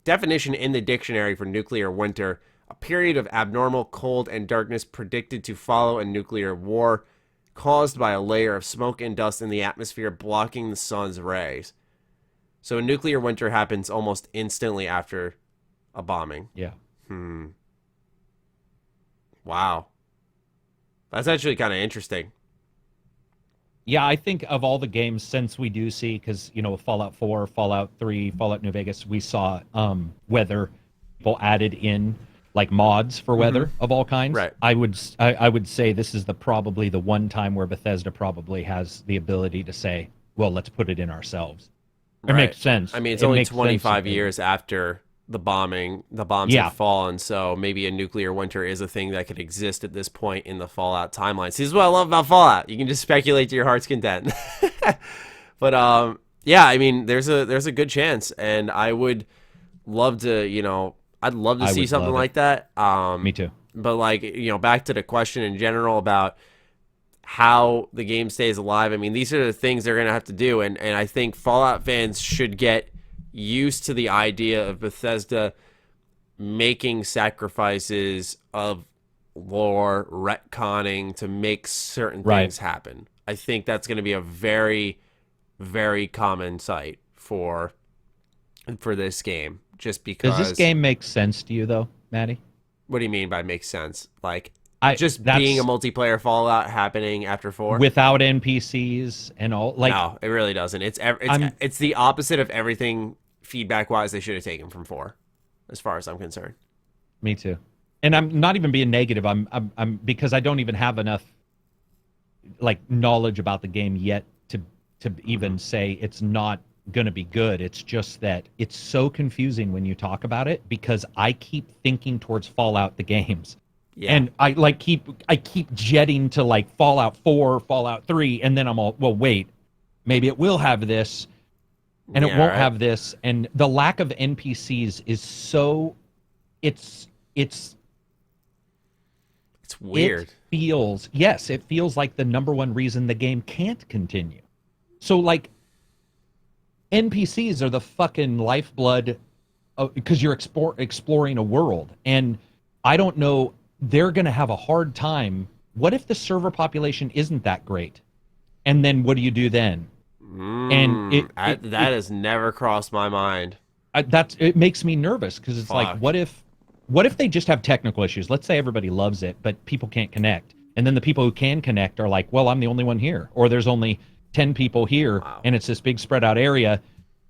definition in the dictionary for nuclear winter: a period of abnormal cold and darkness predicted to follow a nuclear war, caused by a layer of smoke and dust in the atmosphere blocking the sun's rays. So a nuclear winter happens almost instantly after a bombing. Yeah. Wow. That's actually kind of interesting. Yeah, I think of all the games, since we do see, because, Fallout 4, Fallout 3, Fallout New Vegas, we saw weather people added in, like, mods for weather of all kinds. Right. I would say this is probably the one time where Bethesda probably has the ability to say, well, let's put it in ourselves. It makes sense. I mean, it's only 25 years after the bombs have fallen, so maybe a nuclear winter is a thing that could exist at this point in the Fallout timeline. See, this is what I love about Fallout. You can just speculate to your heart's content. But Yeah, I mean, there's a good chance, and I would love to, I'd love to I see would something love it. like that. Me too. But like, back to the question in general about how the game stays alive. I mean, these are the things they're gonna have to do, and I think Fallout fans should get used to the idea of Bethesda making sacrifices of lore, retconning to make certain Right. things happen. I think that's going to be a very, very common sight for this game. Just because. Does this game make sense to you though, Maddie? What do you mean by makes sense? Like That's being a multiplayer Fallout happening after 4? without NPCs and all. Like, No, it really doesn't. It's the opposite of everything feedback wise they should have taken from 4, as far as I'm concerned. Me too. And I'm not even being negative. I'm because I don't even have enough like knowledge about the game yet to even say it's not going to be good. It's just that it's so confusing when you talk about it because I keep thinking towards Fallout the games. Yeah. And I keep jetting to like Fallout 4, Fallout 3, and then I'm all, well, wait, maybe it will have this and it won't have this. And the lack of NPCs is so it's weird. It feels like the number one reason the game can't continue. So like NPCs are the fucking lifeblood because you're exploring a world. And I don't know, they're going to have a hard time. What if the server population isn't that great? And then what do you do then? That has never crossed my mind. It makes me nervous because it's like, what if they just have technical issues? Let's say everybody loves it, but people can't connect. And then the people who can connect are like, well, I'm the only one here. Or there's only 10 people here, and it's this big spread out area,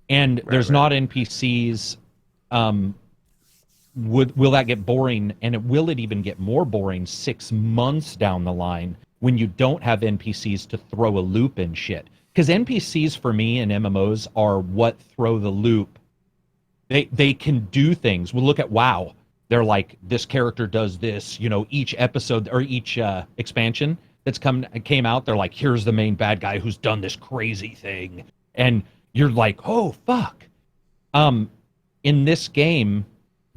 and there's not NPCs. Will that get boring? And will it even get more boring 6 months down the line when you don't have NPCs to throw a loop in shit? Because NPCs for me in MMOs are what throw the loop. They can do things. We'll look at WoW. They're like, this character does this, each episode or each expansion that's came out, they're like, here's the main bad guy who's done this crazy thing. And you're like, oh, fuck. In this game,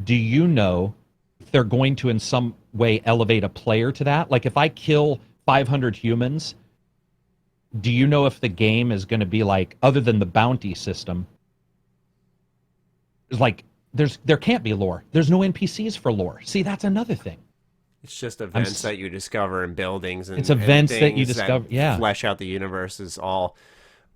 do you know if they're going to in some way elevate a player to that? Like if I kill 500 humans, do you know if the game is going to be like, other than the bounty system, like there can't be lore. There's no NPCs for lore. See, that's another thing. It's just events that you discover in buildings, and it's events and that you discover. Yeah, flesh out the universe is all.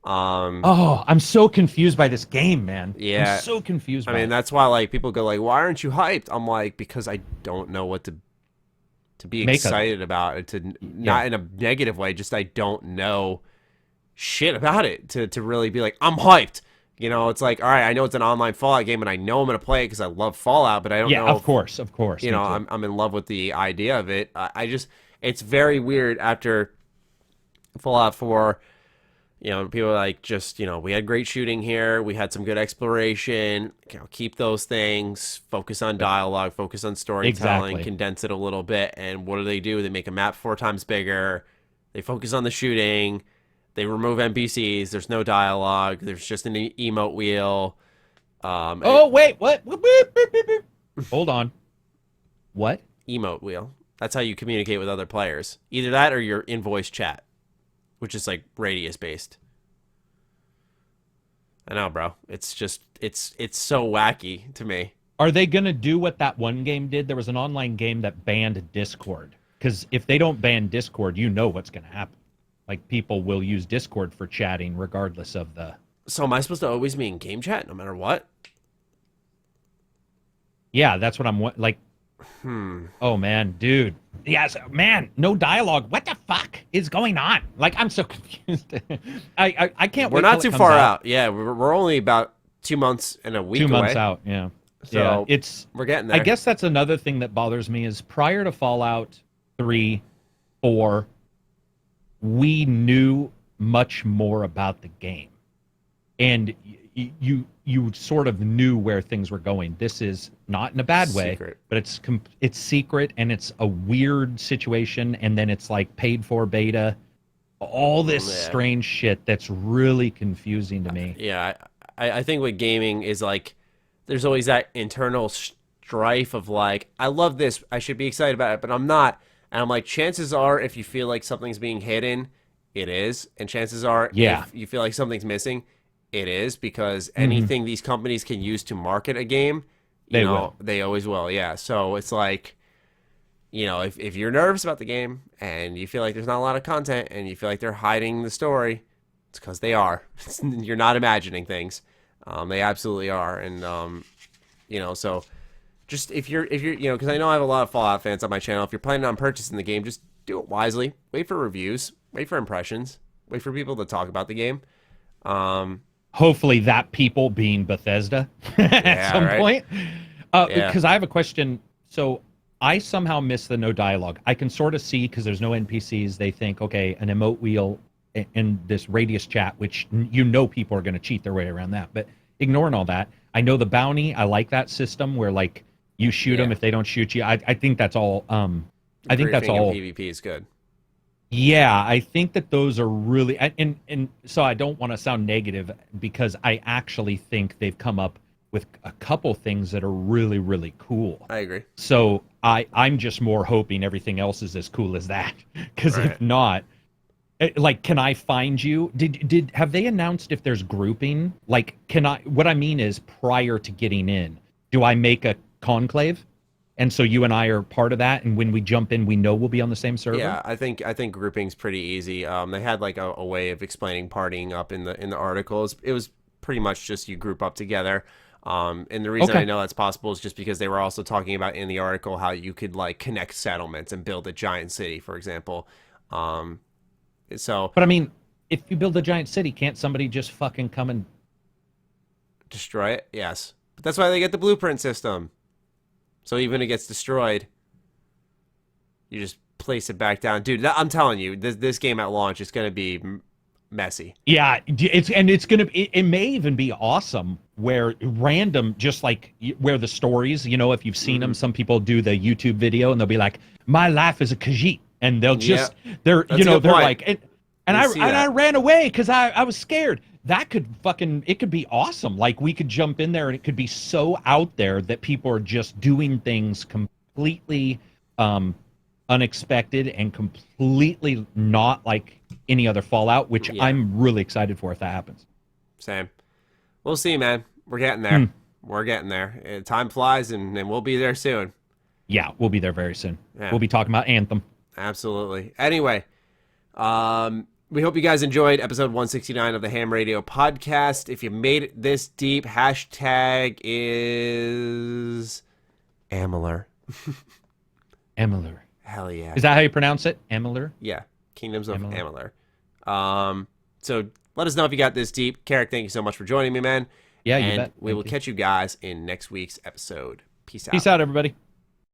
I'm so confused by this game, man. Yeah, I'm so confused. I mean, that's why like people go like, "Why aren't you hyped?" I'm like, because I don't know what to be excited about. Not in a negative way, just I don't know shit about it to really be like, I'm hyped. It's like, all right, I know it's an online Fallout game, and I know I'm going to play it because I love Fallout, but I don't know. Yeah, of course. I'm in love with the idea of it. It's very weird after Fallout 4. People are like, we had great shooting here. We had some good exploration. Keep those things. Focus on dialogue. Focus on storytelling. Exactly. Condense it a little bit. And what do? They make a map 4 times bigger. They focus on the shooting. They remove NPCs. There's no dialogue. There's just an emote wheel. Wait, what? Hold on. What? Emote wheel. That's how you communicate with other players. Either that or your in-voice chat, which is like radius based. I know, bro. It's just it's so wacky to me. Are they gonna do what that one game did? There was an online game that banned Discord. Because if they don't ban Discord, you know what's gonna happen. Like, people will use Discord for chatting regardless of the... So am I supposed to always be in game chat no matter what? Yeah, that's what I'm... Like, oh, man, dude. Yes, man, no dialogue. What the fuck is going on? Like, I'm so confused. I can't wait. We're not too far out. Yeah, we're only about 2 months and a week 2 months away. out, yeah. So yeah, we're getting there. I guess that's another thing that bothers me is prior to Fallout 3, 4... we knew much more about the game, and you sort of knew where things were going. This is not in a bad way, but it's secret, and it's a weird situation, and then it's like paid for beta, all this Yeah. strange shit that's really confusing to me. Yeah, I think with gaming is like, there's always that internal strife of like, I love this, I should be excited about it, but I'm not. And I'm like, chances are, if you feel like something's being hidden, it is. And chances are, Yeah. if you feel like something's missing, it is, because anything these companies can use to market a game, They will. they always will. Yeah. So it's like, if you're nervous about the game and you feel like there's not a lot of content and you feel like they're hiding the story, it's because they are. You're not imagining things. They absolutely are. And, so just if you're, because I know I have a lot of Fallout fans on my channel. If you're planning on purchasing the game, just do it wisely. Wait for reviews. Wait for impressions. Wait for people to talk about the game. Hopefully that people being Bethesda at some point. Because I have a question. So I somehow miss the no dialogue. I can sort of see, because there's no NPCs, they think, okay, an emote wheel and this radius chat, which people are going to cheat their way around that. But ignoring all that, I know the bounty. I like that system where like you shoot them if they don't shoot you. I think that's all. I think that's all. PvP is good. Yeah, I think that those are really, and so I don't want to sound negative, because I actually think they've come up with a couple things that are really, really cool. I agree. So I'm just more hoping everything else is as cool as that, because if not, like, can I find you? Have they announced if there's grouping? Like, what I mean is, prior to getting in, do I make a conclave? And so you and I are part of that, and when we jump in, we know we'll be on the same server. Yeah, I think grouping's pretty easy. They had like a way of explaining partying up in the articles. It was pretty much just you group up together. And the reason I know that's possible is just because they were also talking about in the article how you could like connect settlements and build a giant city, for example. But I mean, if you build a giant city, can't somebody just fucking come and destroy it? Yes, but that's why they get the blueprint system. So even if it gets destroyed, you just place it back down. Dude, I'm telling you, this game at launch is going to be messy. Yeah, it may even be awesome where random, just like where the stories, if you've seen them, some people do the YouTube video and they'll be like, my life is a Khajiit. And they'll just, they're like, and I ran away because I was scared. That could it could be awesome. Like, we could jump in there and it could be so out there that people are just doing things completely unexpected and completely not like any other Fallout, which I'm really excited for if that happens. Same. We'll see, man. We're getting there. We're getting there. Time flies, and we'll be there soon. Yeah, we'll be there very soon. Yeah. We'll be talking about Anthem. Absolutely. Anyway, we hope you guys enjoyed episode 169 of the H.A.M Radio Podcast. If you made it this deep, hashtag is Amalur. Amalur. Hell yeah. Is that how you pronounce it? Amalur? Yeah. Kingdoms of Amalur. So let us know if you got this deep. Karak, thank you so much for joining me, man. Yeah, and you bet. We will catch you guys in next week's episode. Peace out. Peace out, everybody.